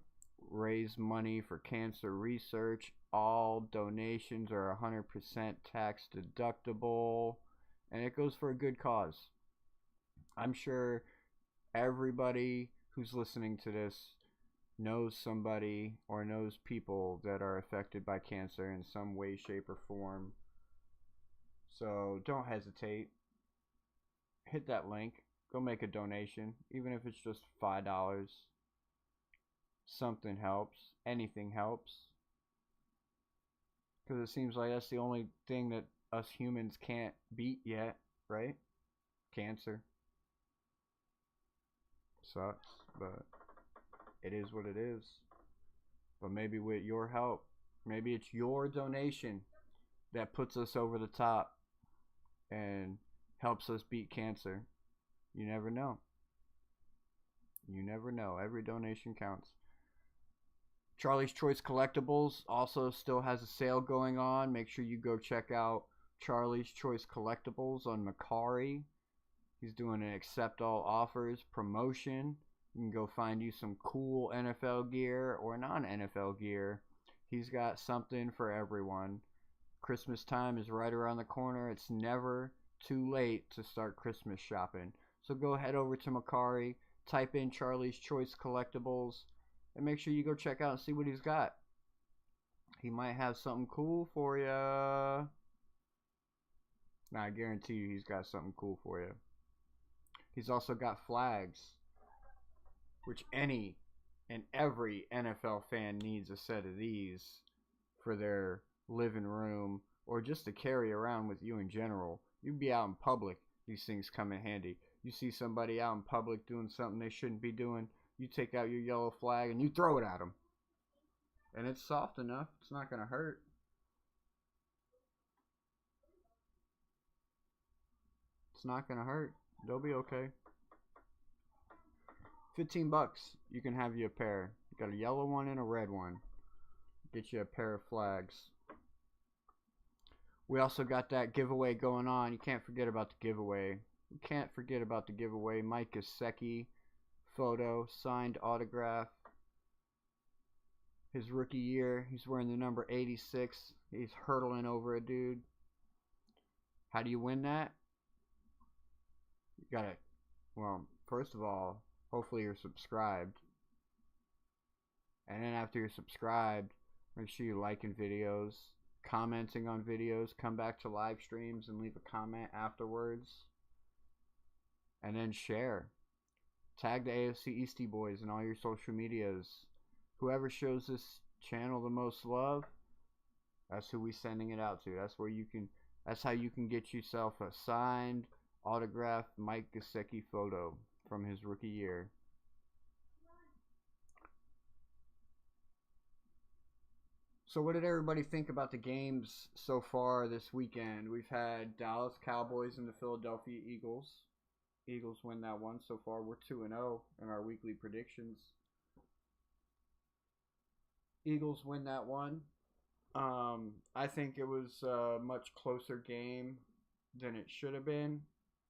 raise money for cancer research. All donations are 100% tax deductible, and it goes for a good cause. I'm sure everybody who's listening to this knows somebody or knows people that are affected by cancer in some way, shape, or form. So don't hesitate. Hit that link. Go make a donation, even if it's just $5. Something helps. Anything helps. Because it seems like that's the only thing that us humans can't beat yet, right? Cancer. Sucks, but it is what it is. But maybe with your help, maybe it's your donation that puts us over the top and helps us beat cancer. You never know. You never know. Every donation counts. Charlie's Choice Collectibles also still has a sale going on. Make sure you go check out Charlie's Choice Collectibles on Macari. He's doing an accept all offers promotion. You can go find you some cool NFL gear or non-NFL gear. He's got something for everyone. Christmas time is right around the corner. It's never too late to start Christmas shopping. So go head over to Macari, type in Charlie's Choice Collectibles, and make sure you go check out and see what he's got. He might have something cool for you. Now, I guarantee you he's got something cool for you. He's also got flags, which any and every NFL fan needs a set of these for their living room or just to carry around with you in general. You'd be out in public, these things come in handy. You see somebody out in public doing something they shouldn't be doing, you take out your yellow flag and you throw it at them. And it's soft enough, it's not going to hurt. It's not going to hurt. They'll be okay. $15, you can have you a pair. You got a yellow one and a red one. Get you a pair of flags. We also got that giveaway going on. You can't forget about the giveaway. You can't forget about the giveaway. Mike Gesicki photo, signed autograph. His rookie year, he's wearing the number 86. He's hurdling over a dude. How do you win that? You gotta, well, first of all, hopefully you're subscribed. And then after you're subscribed, make sure you're liking videos, commenting on videos, come back to live streams and leave a comment afterwards. And then share. Tag the AFC Eastie Boys in all your social medias. Whoever shows this channel the most love, that's who we sending it out to. That's where you can, that's how you can get yourself a signed, autographed Mike Gesicki photo from his rookie year. So what did everybody think about the games so far this weekend? We've had Dallas Cowboys and the Philadelphia Eagles. Eagles win that one. So far we're 2-0 in our weekly predictions. Eagles win that one. I think it was a much closer game than it should have been.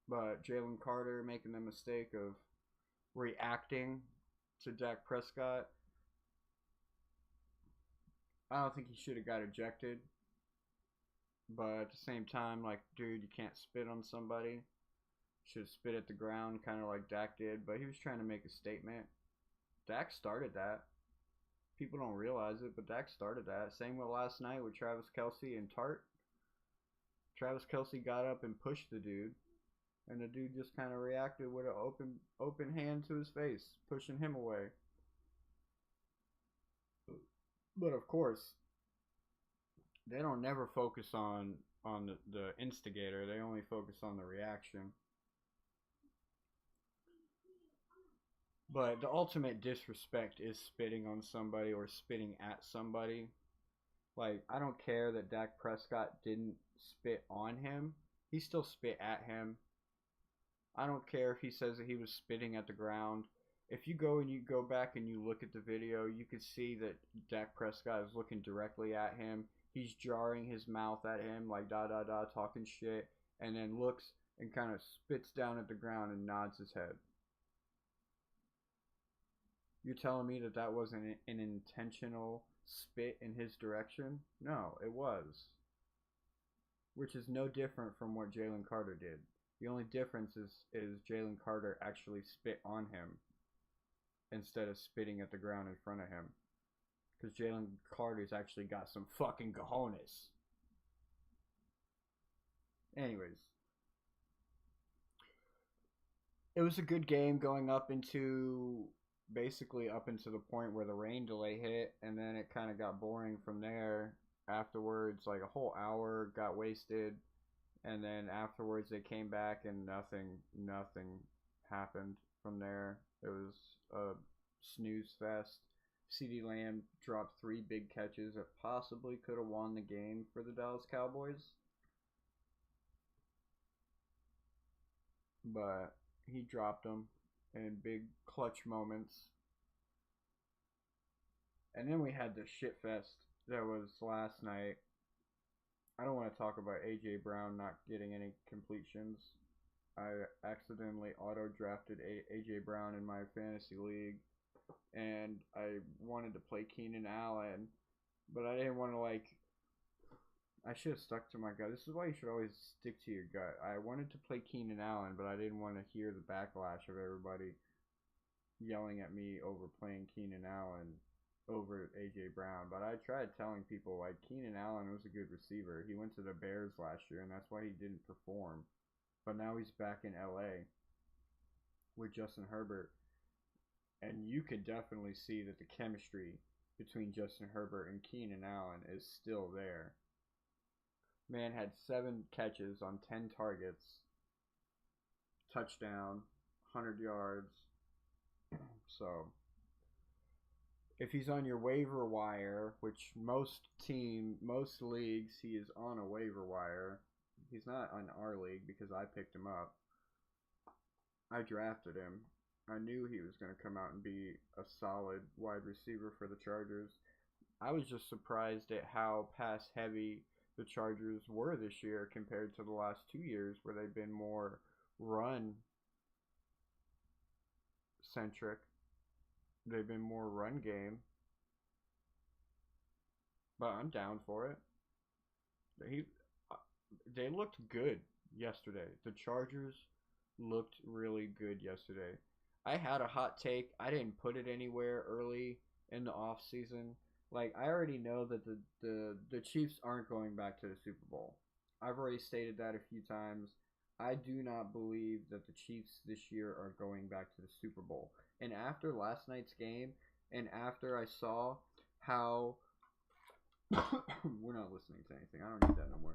But Jaylen Carter making the mistake of reacting to Dak Prescott. I don't think he should have got ejected. But at the same time, like, dude, you can't spit on somebody. Should have spit at the ground, kind of like Dak did. But he was trying to make a statement. Dak started that. People don't realize it, but Dak started that. Same with last night with Travis Kelce and Tart. Travis Kelce got up and pushed the dude. And the dude just kind of reacted with an open hand to his face, pushing him away. But of course, they don't never focus on the instigator. They only focus on the reaction. But the ultimate disrespect is spitting on somebody or spitting at somebody. Like, I don't care that Dak Prescott didn't spit on him. He still spit at him. I don't care if he says that he was spitting at the ground. If you go back and you look at the video, you can see that Dak Prescott is looking directly at him. He's jarring his mouth at him, like talking shit, and then looks and kind of spits down at the ground and nods his head. You're telling me that wasn't an intentional spit in his direction? No, it was. Which is no different from what Jalen Carter did. The only difference is Jalen Carter actually spit on him instead of spitting at the ground in front of him. Because Jalen Carter's actually got some fucking cojones. Anyways. It was a good game going up into the point where the rain delay hit, and then it kind of got boring from there. Afterwards, like a whole hour got wasted, and then afterwards they came back and nothing happened from there. It was a snooze fest. CeeDee Lamb dropped 3 big catches that possibly could have won the game for the Dallas Cowboys, but he dropped them in big clutch moments. And then we had the shit fest that was last night. I don't want to talk about AJ Brown not getting any completions. I accidentally auto-drafted AJ Brown in my fantasy league, and I wanted to play Keenan Allen, but I didn't want to, I should have stuck to my gut. This is why you should always stick to your gut. I wanted to play Keenan Allen, but I didn't want to hear the backlash of everybody yelling at me over playing Keenan Allen over AJ Brown. But I tried telling people, Keenan Allen was a good receiver. He went to the Bears last year, and that's why he didn't perform. But now he's back in LA with Justin Herbert, and you could definitely see that the chemistry between Justin Herbert and Keenan Allen is still there. Man had 7 catches on 10 targets, touchdown, 100 yards. So, if he's on your waiver wire, which most leagues he is on a waiver wire. He's not on our league because I picked him up. I drafted him. I knew he was going to come out and be a solid wide receiver for the Chargers. I was just surprised at how pass heavy the Chargers were this year compared to the last 2 years where they've been more run centric. They've been more run game. But I'm down for it. They looked good yesterday. The Chargers looked really good yesterday. I had a hot take. I didn't put it anywhere early in the off season. I already know that the Chiefs aren't going back to the Super Bowl. I've already stated that a few times. I do not believe that the Chiefs this year are going back to the Super Bowl. And after last night's game, and after I saw how we're not listening to anything. I don't need that no more.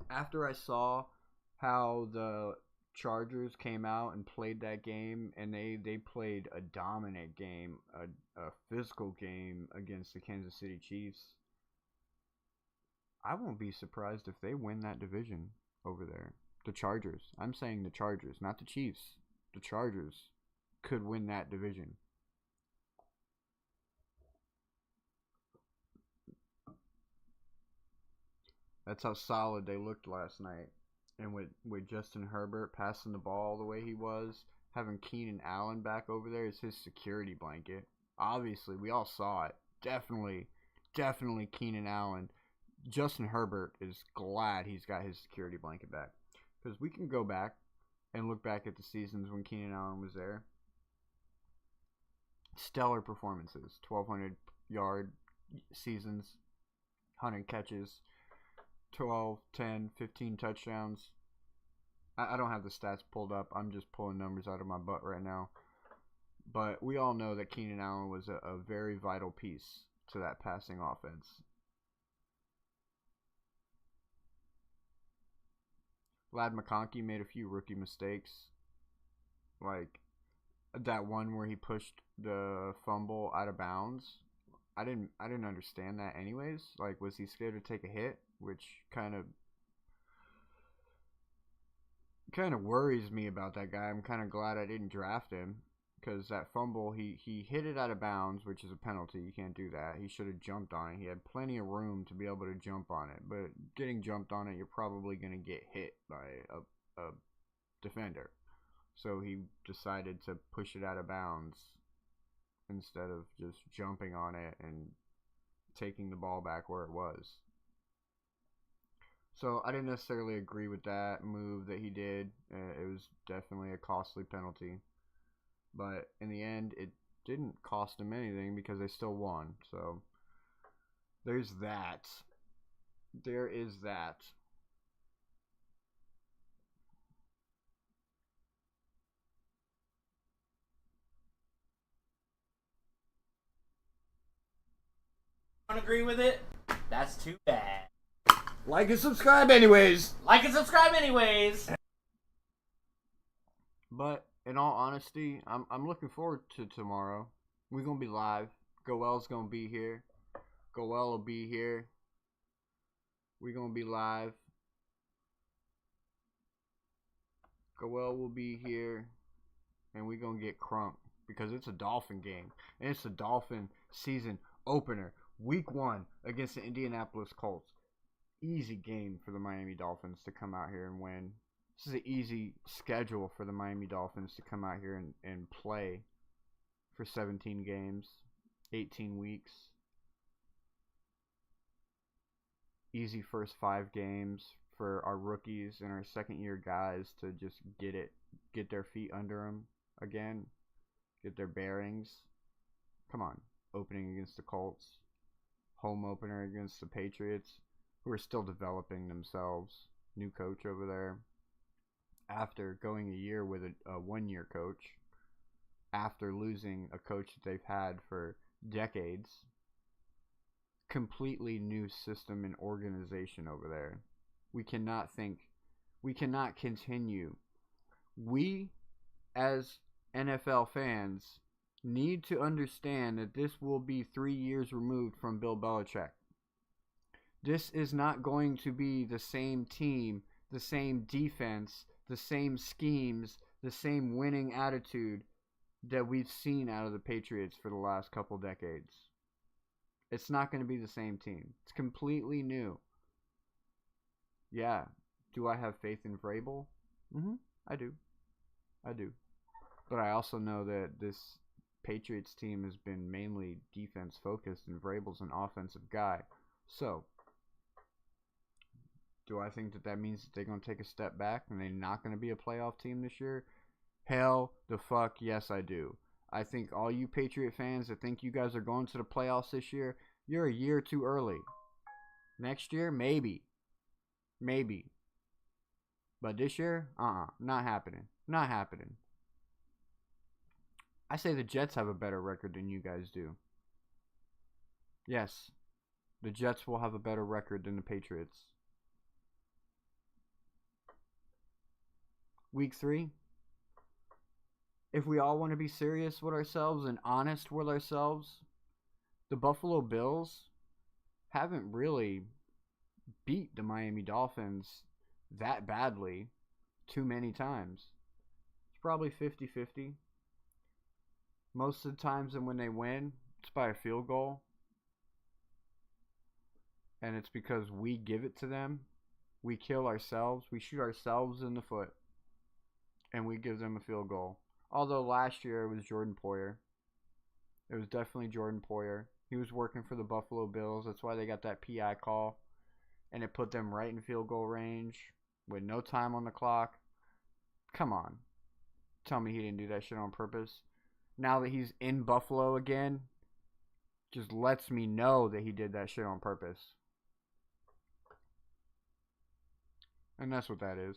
After I saw how the Chargers came out and played that game, and they played a dominant game, a physical game against the Kansas City Chiefs, I won't be surprised if they win that division over there. The Chargers. I'm saying the Chargers, not the Chiefs. The Chargers could win that division. That's how solid they looked last night. And with Justin Herbert passing the ball the way he was, having Keenan Allen back over there is his security blanket. Obviously, we all saw it. Definitely Keenan Allen. Justin Herbert is glad he's got his security blanket back. Because we can go back and look back at the seasons when Keenan Allen was there. Stellar performances. 1,200-yard seasons. 100 catches. 12, 10, 15 touchdowns. I don't have the stats pulled up. I'm just pulling numbers out of my butt right now. But we all know that Keenan Allen was a very vital piece to that passing offense. Lad McConkey made a few rookie mistakes. that one where he pushed the fumble out of bounds. I didn't understand that anyways. Like, was he scared to take a hit? Which kind of worries me about that guy. I'm kind of glad I didn't draft him, because that fumble, he hit it out of bounds, which is a penalty. You can't do that. He should have jumped on it. He had plenty of room to be able to jump on it, but getting jumped on it, you're probably going to get hit by a defender. So he decided to push it out of bounds instead of just jumping on it and taking the ball back where it was. So I didn't necessarily agree with that move that he did. It was definitely a costly penalty. But in the end, it didn't cost them anything because they still won. So there's that. There is that. Don't agree with it? That's too bad. Like and subscribe anyways. Like and subscribe anyways. But in all honesty, I'm looking forward to tomorrow. We're gonna be live. Goel's gonna be here. Goel will be here. We're gonna be live. Goel will be here, and we're gonna get crunk because it's a Dolphin game, and it's a Dolphin season opener, week 1 against the Indianapolis Colts. Easy game for the Miami Dolphins to come out here and win. This is an easy schedule for the Miami Dolphins to come out here and play for 17 games, 18 weeks. Easy first 5 games for our rookies and our second-year guys to just get their feet under them again, get their bearings. Come on, opening against the Colts, home opener against the Patriots, who are still developing themselves. New coach over there. After going a year with a one-year coach, after losing a coach that they've had for decades, completely new system and organization over there. We cannot continue. We, as NFL fans, need to understand that this will be 3 years removed from Bill Belichick. This is not going to be the same team, the same defense, the same schemes, the same winning attitude that we've seen out of the Patriots for the last couple decades. It's not going to be the same team. It's completely new. Yeah. Do I have faith in Vrabel? I do. But I also know that this Patriots team has been mainly defense focused and Vrabel's an offensive guy. So, do I think that means that they're going to take a step back and they're not going to be a playoff team this year? Hell the fuck yes, I do. I think all you Patriot fans that think you guys are going to the playoffs this year, you're a year too early. Next year, maybe. But this year, not happening. Not happening. I say the Jets have a better record than you guys do. Yes, the Jets will have a better record than the Patriots. Week 3, if we all want to be serious with ourselves and honest with ourselves, the Buffalo Bills haven't really beat the Miami Dolphins that badly too many times. It's probably 50-50. Most of the times and when they win, it's by a field goal. And it's because we give it to them. We kill ourselves. We shoot ourselves in the foot. And we give them a field goal. Although last year it was Jordan Poyer. It was definitely Jordan Poyer. He was working for the Buffalo Bills. That's why they got that PI call. And it put them right in field goal range with no time on the clock. Come on. Tell me he didn't do that shit on purpose. Now that he's in Buffalo again, just lets me know that he did that shit on purpose. And that's what that is.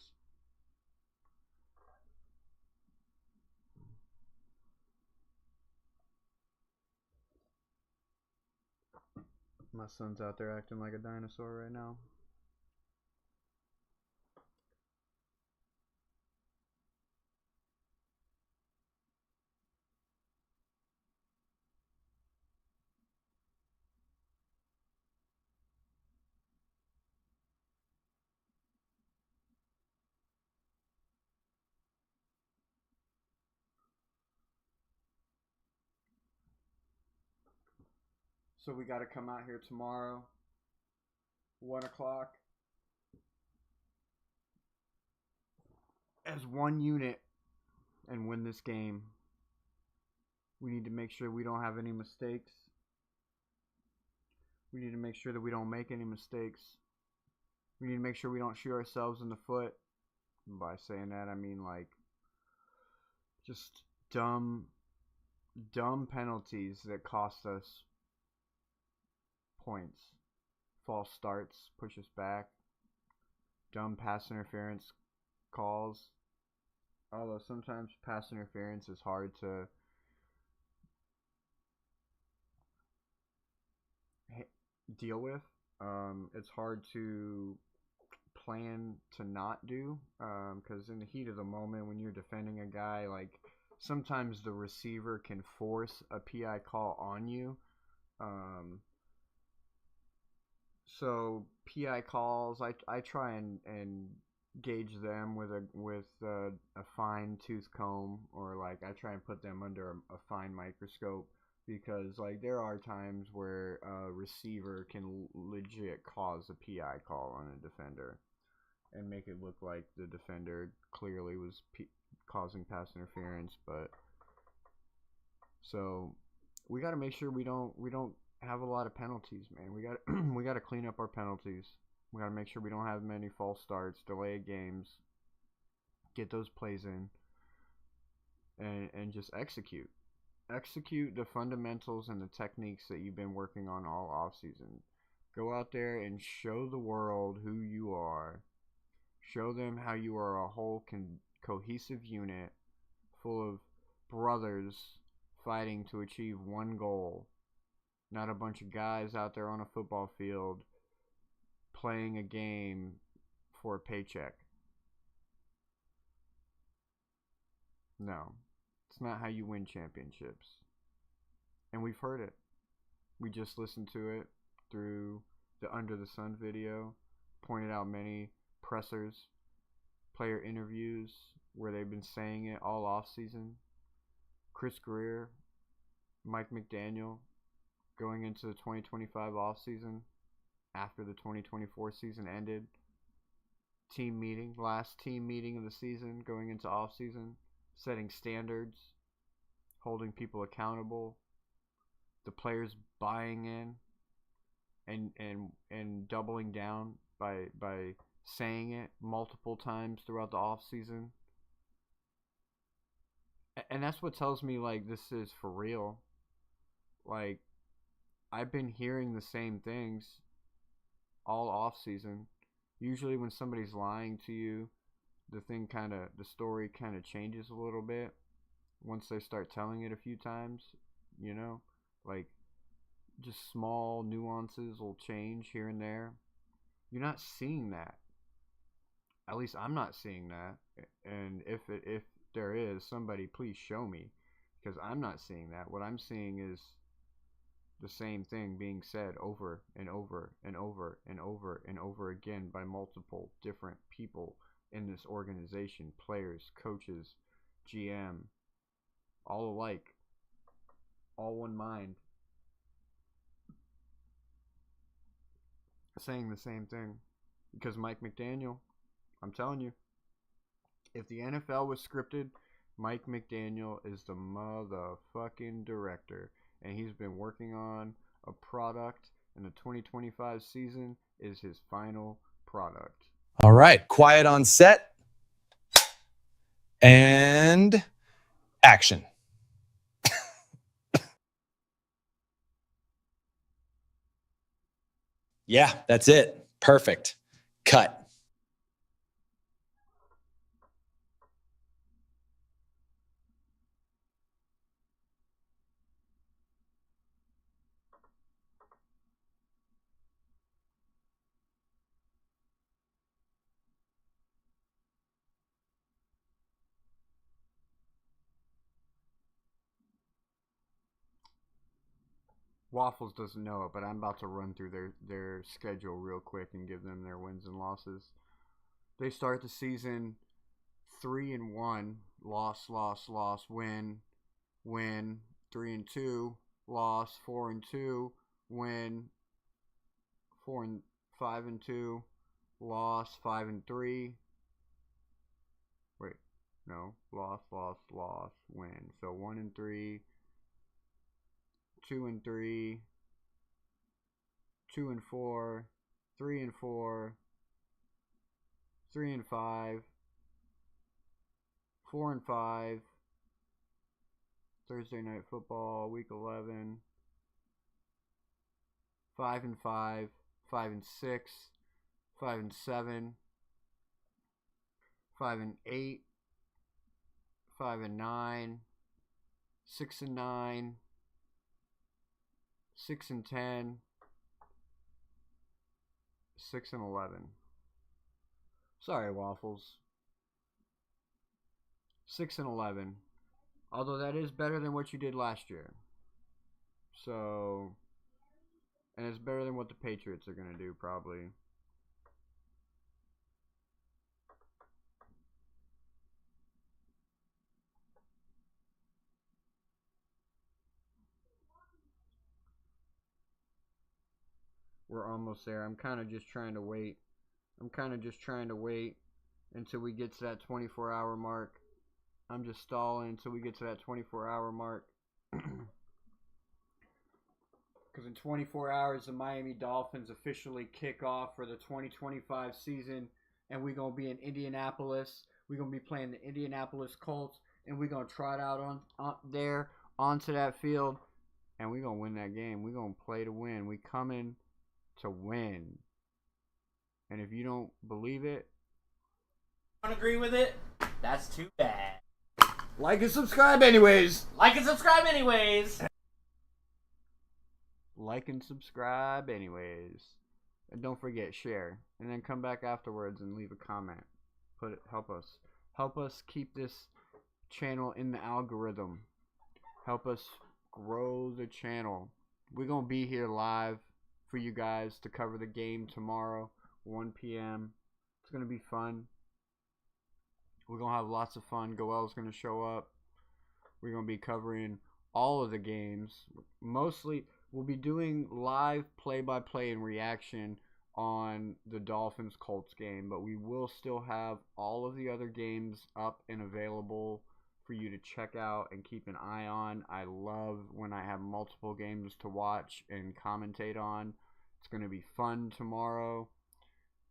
My son's out there acting like a dinosaur right now. So we got to come out here tomorrow, 1 o'clock, as one unit and win this game. We need to make sure we don't have any mistakes. We need to make sure that we don't make any mistakes. We need to make sure we don't shoot ourselves in the foot. And by saying that, I mean like just dumb penalties that cost us points. False starts, push us back. Dumb pass interference calls. Although sometimes pass interference is hard to deal with. It's hard to plan to not do, because in the heat of the moment when you're defending a guy, like sometimes the receiver can force a PI call on you. So PI calls, I try and gauge them with a fine tooth comb, or like I try and put them under a fine microscope, because like there are times where a receiver can legit cause a PI call on a defender and make it look like the defender clearly was causing pass interference. But so we got to make sure we don't have a lot of penalties, man. We got to clean up our penalties. We got to make sure we don't have many false starts, delay games, get those plays in, and just execute. Execute the fundamentals and the techniques that you've been working on all offseason. Go out there and show the world who you are. Show them how you are a whole cohesive unit full of brothers fighting to achieve one goal. Not a bunch of guys out there on a football field playing a game for a paycheck. No. It's not how you win championships. And we've heard it. We just listened to it through the Under the Sun video. Pointed out many pressers, player interviews where they've been saying it all off season. Chris Greer, Mike McDaniel, going into the 2025 off season after the 2024 season ended. Last team meeting of the season, going into off season. Setting standards, holding people accountable, the players buying in and doubling down by saying it multiple times throughout the off season. And that's what tells me like this is for real. Like I've been hearing the same things all off season. Usually when somebody's lying to you, the story kind of changes a little bit once they start telling it a few times, you know, like just small nuances will change here and there. You're not seeing that. At least I'm not seeing that. And if there is, somebody please show me, because I'm not seeing that. What I'm seeing is the same thing being said over and over and over and over and over again by multiple different people in this organization, players, coaches, GM, all alike, all one mind, saying the same thing. Because Mike McDaniel, I'm telling you, if the NFL was scripted, Mike McDaniel is the motherfucking director, and he's been working on a product, and the 2025 season is his final product. All right, quiet on set and action. Yeah, that's it. Perfect. Cut. Waffles doesn't know it, but I'm about to run through their schedule real quick and give them their wins and losses. They start the season 3-1, loss, win, 3-2, loss, 4-2, win 5-2, loss 5-3. Wait, no, loss, win. So 1-3, 2-3, 2-4, 3-4, 3-5, 4-5. Thursday Night Football, Week 11. 5-5, 5-6, 5-7, 5-8, 5-9, 6-9, 6-10, 6-11. Sorry, Waffles. 6-11. Although that is better than what you did last year. So, and it's better than what the Patriots are going to do, probably. We're almost there. I'm kind of just trying to wait. Until we get to that 24-hour mark. I'm just stalling until we get to that 24-hour mark. Because in 24 hours, the Miami Dolphins officially kick off for the 2025 season. And we're going to be in Indianapolis. We're going to be playing the Indianapolis Colts. And we're going to trot out on there onto that field. And we're going to win that game. We're going to play to win. We coming to win. And if you don't believe it, don't agree with it, that's too bad. Like and subscribe anyways. Like and subscribe anyways. Like and subscribe anyways. And don't forget, share. And then come back afterwards and leave a comment. Help us keep this channel in the algorithm. Help us grow the channel. We're going to be here live for you guys to cover the game tomorrow, 1 p.m. It's going to be fun. We're going to have lots of fun. Goel's going to show up. We're going to be covering all of the games. Mostly, we'll be doing live play-by-play and reaction on the Dolphins-Colts game, but we will still have all of the other games up and available for you to check out and keep an eye on. I love when I have multiple games to watch and commentate on. It's going to be fun tomorrow.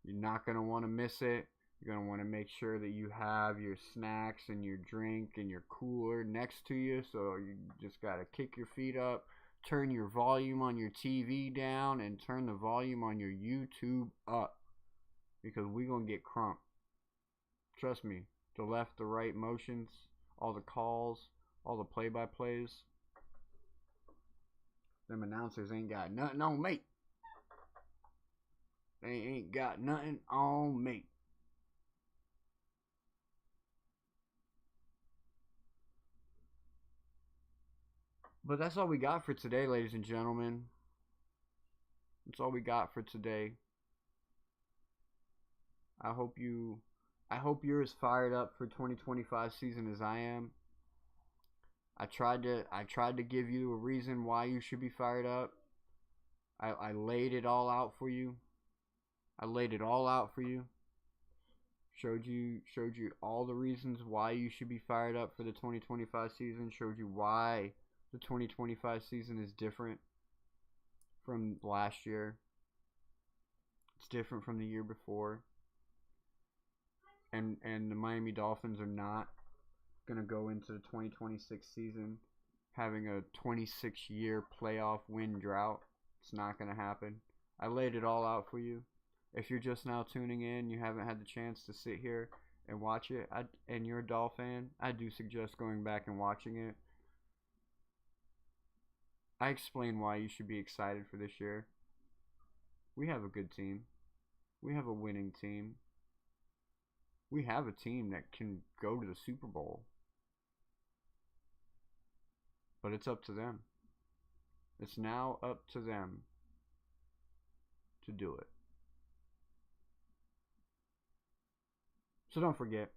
You're not going to want to miss it. You're going to want to make sure that you have your snacks and your drink and your cooler next to you. So you just got to kick your feet up, turn your volume on your TV down, and turn the volume on your YouTube up. Because we're going to get crunk. Trust me. The left, the right motions, all the calls, all the play-by-plays. Them announcers ain't got nothing on me. They ain't got nothing on me. But that's all we got for today, ladies and gentlemen. That's all we got for today. I hope you're as fired up for 2025 season as I am. I tried to give you a reason why you should be fired up. I laid it all out for you. Showed you all the reasons why you should be fired up for the 2025 season. Showed you why the 2025 season is different from last year. It's different from the year before. And the Miami Dolphins are not going to go into the 2026 season having a 26-year playoff win drought. It's not going to happen. I laid it all out for you. If you're just now tuning in, you haven't had the chance to sit here and watch it, and you're a Dolphin fan, I do suggest going back and watching it. I explain why you should be excited for this year. We have a good team. We have a winning team. We have a team that can go to the Super Bowl. But it's up to them. It's now up to them to do it. So don't forget,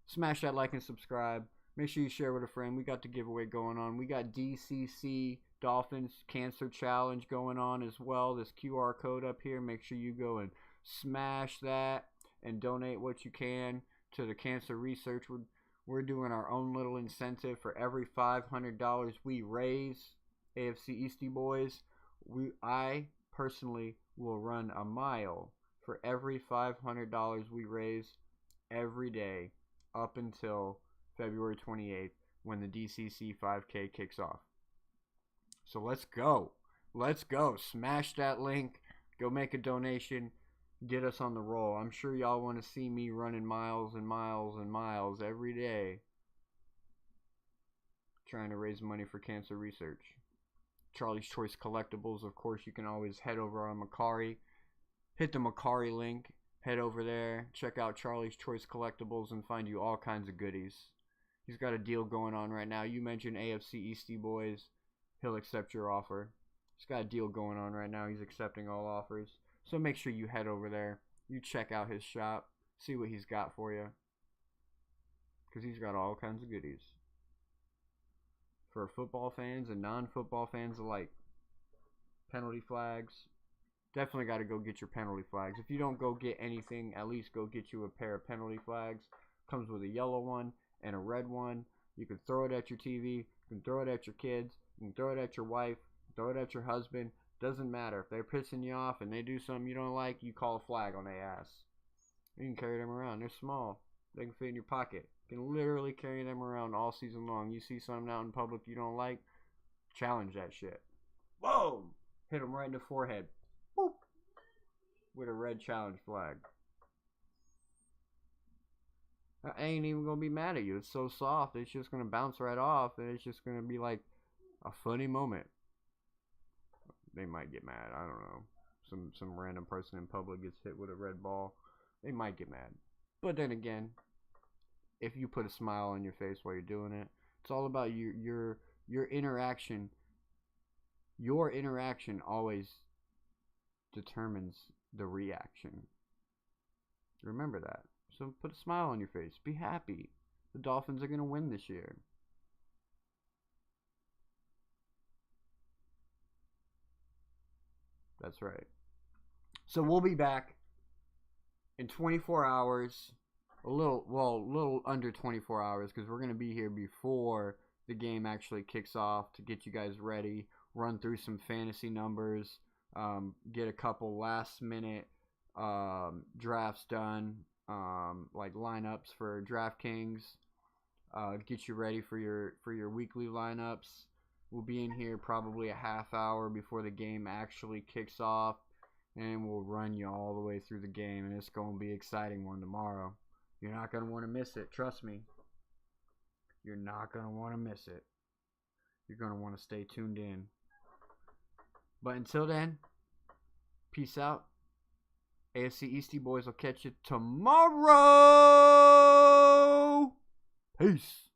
smash that like and subscribe. Make sure you share with a friend. We got the giveaway going on. We got DCC Dolphins Cancer Challenge going on as well. This QR code up here. Make sure you go and smash that and donate what you can to the cancer research. We're doing our own little incentive for every $500 we raise. AFC Eastie Boys. I personally will run a mile for every $500 we raise every day up until February 28th when the DCC 5K kicks off. So let's go. Let's go. Smash that link. Go make a donation. Get us on the roll. I'm sure y'all want to see me running miles and miles and miles every day trying to raise money for cancer research. Charlie's Choice Collectibles, of course, you can always head over on Macari. Hit the Macari link. Head over there. Check out Charlie's Choice Collectibles and find you all kinds of goodies. He's got a deal going on right now. You mentioned AFC Eastie Boys. He'll accept your offer. He's got a deal going on right now. He's accepting all offers. So make sure you head over there. You check out his shop. See what he's got for you. Because he's got all kinds of goodies. For football fans and non-football fans alike. Penalty flags. Definitely got to go get your penalty flags. If you don't go get anything, at least go get you a pair of penalty flags. Comes with a yellow one and a red one. You can throw it at your TV. You can throw it at your kids. You can throw it at your wife. Throw it at your husband. Doesn't matter. If they're pissing you off and they do something you don't like, you call a flag on their ass. You can carry them around. They're small. They can fit in your pocket. You can literally carry them around all season long. You see something out in public you don't like, challenge that shit. Boom! Hit them right in the forehead. Boop! With a red challenge flag. I ain't even going to be mad at you. It's so soft. It's just going to bounce right off. And it's just going to be like a funny moment. They might get mad. I don't know. Some random person in public gets hit with a red ball. They might get mad. But then again, if you put a smile on your face while you're doing it, it's all about your interaction. Your interaction always determines the reaction. Remember that. So put a smile on your face. Be happy. The Dolphins are going to win this year. That's right. So we'll be back in 24 hours. A little under 24 hours, because we're going to be here before the game actually kicks off to get you guys ready, run through some fantasy numbers, get a couple last minute drafts done, like lineups for DraftKings, get you ready for your weekly lineups. We'll be in here probably a half hour before the game actually kicks off, and we'll run you all the way through the game, and it's going to be an exciting one tomorrow. You're not going to want to miss it. Trust me. You're not going to want to miss it. You're going to want to stay tuned in. But until then, peace out. AFC Eastie Boys will catch you tomorrow. Peace.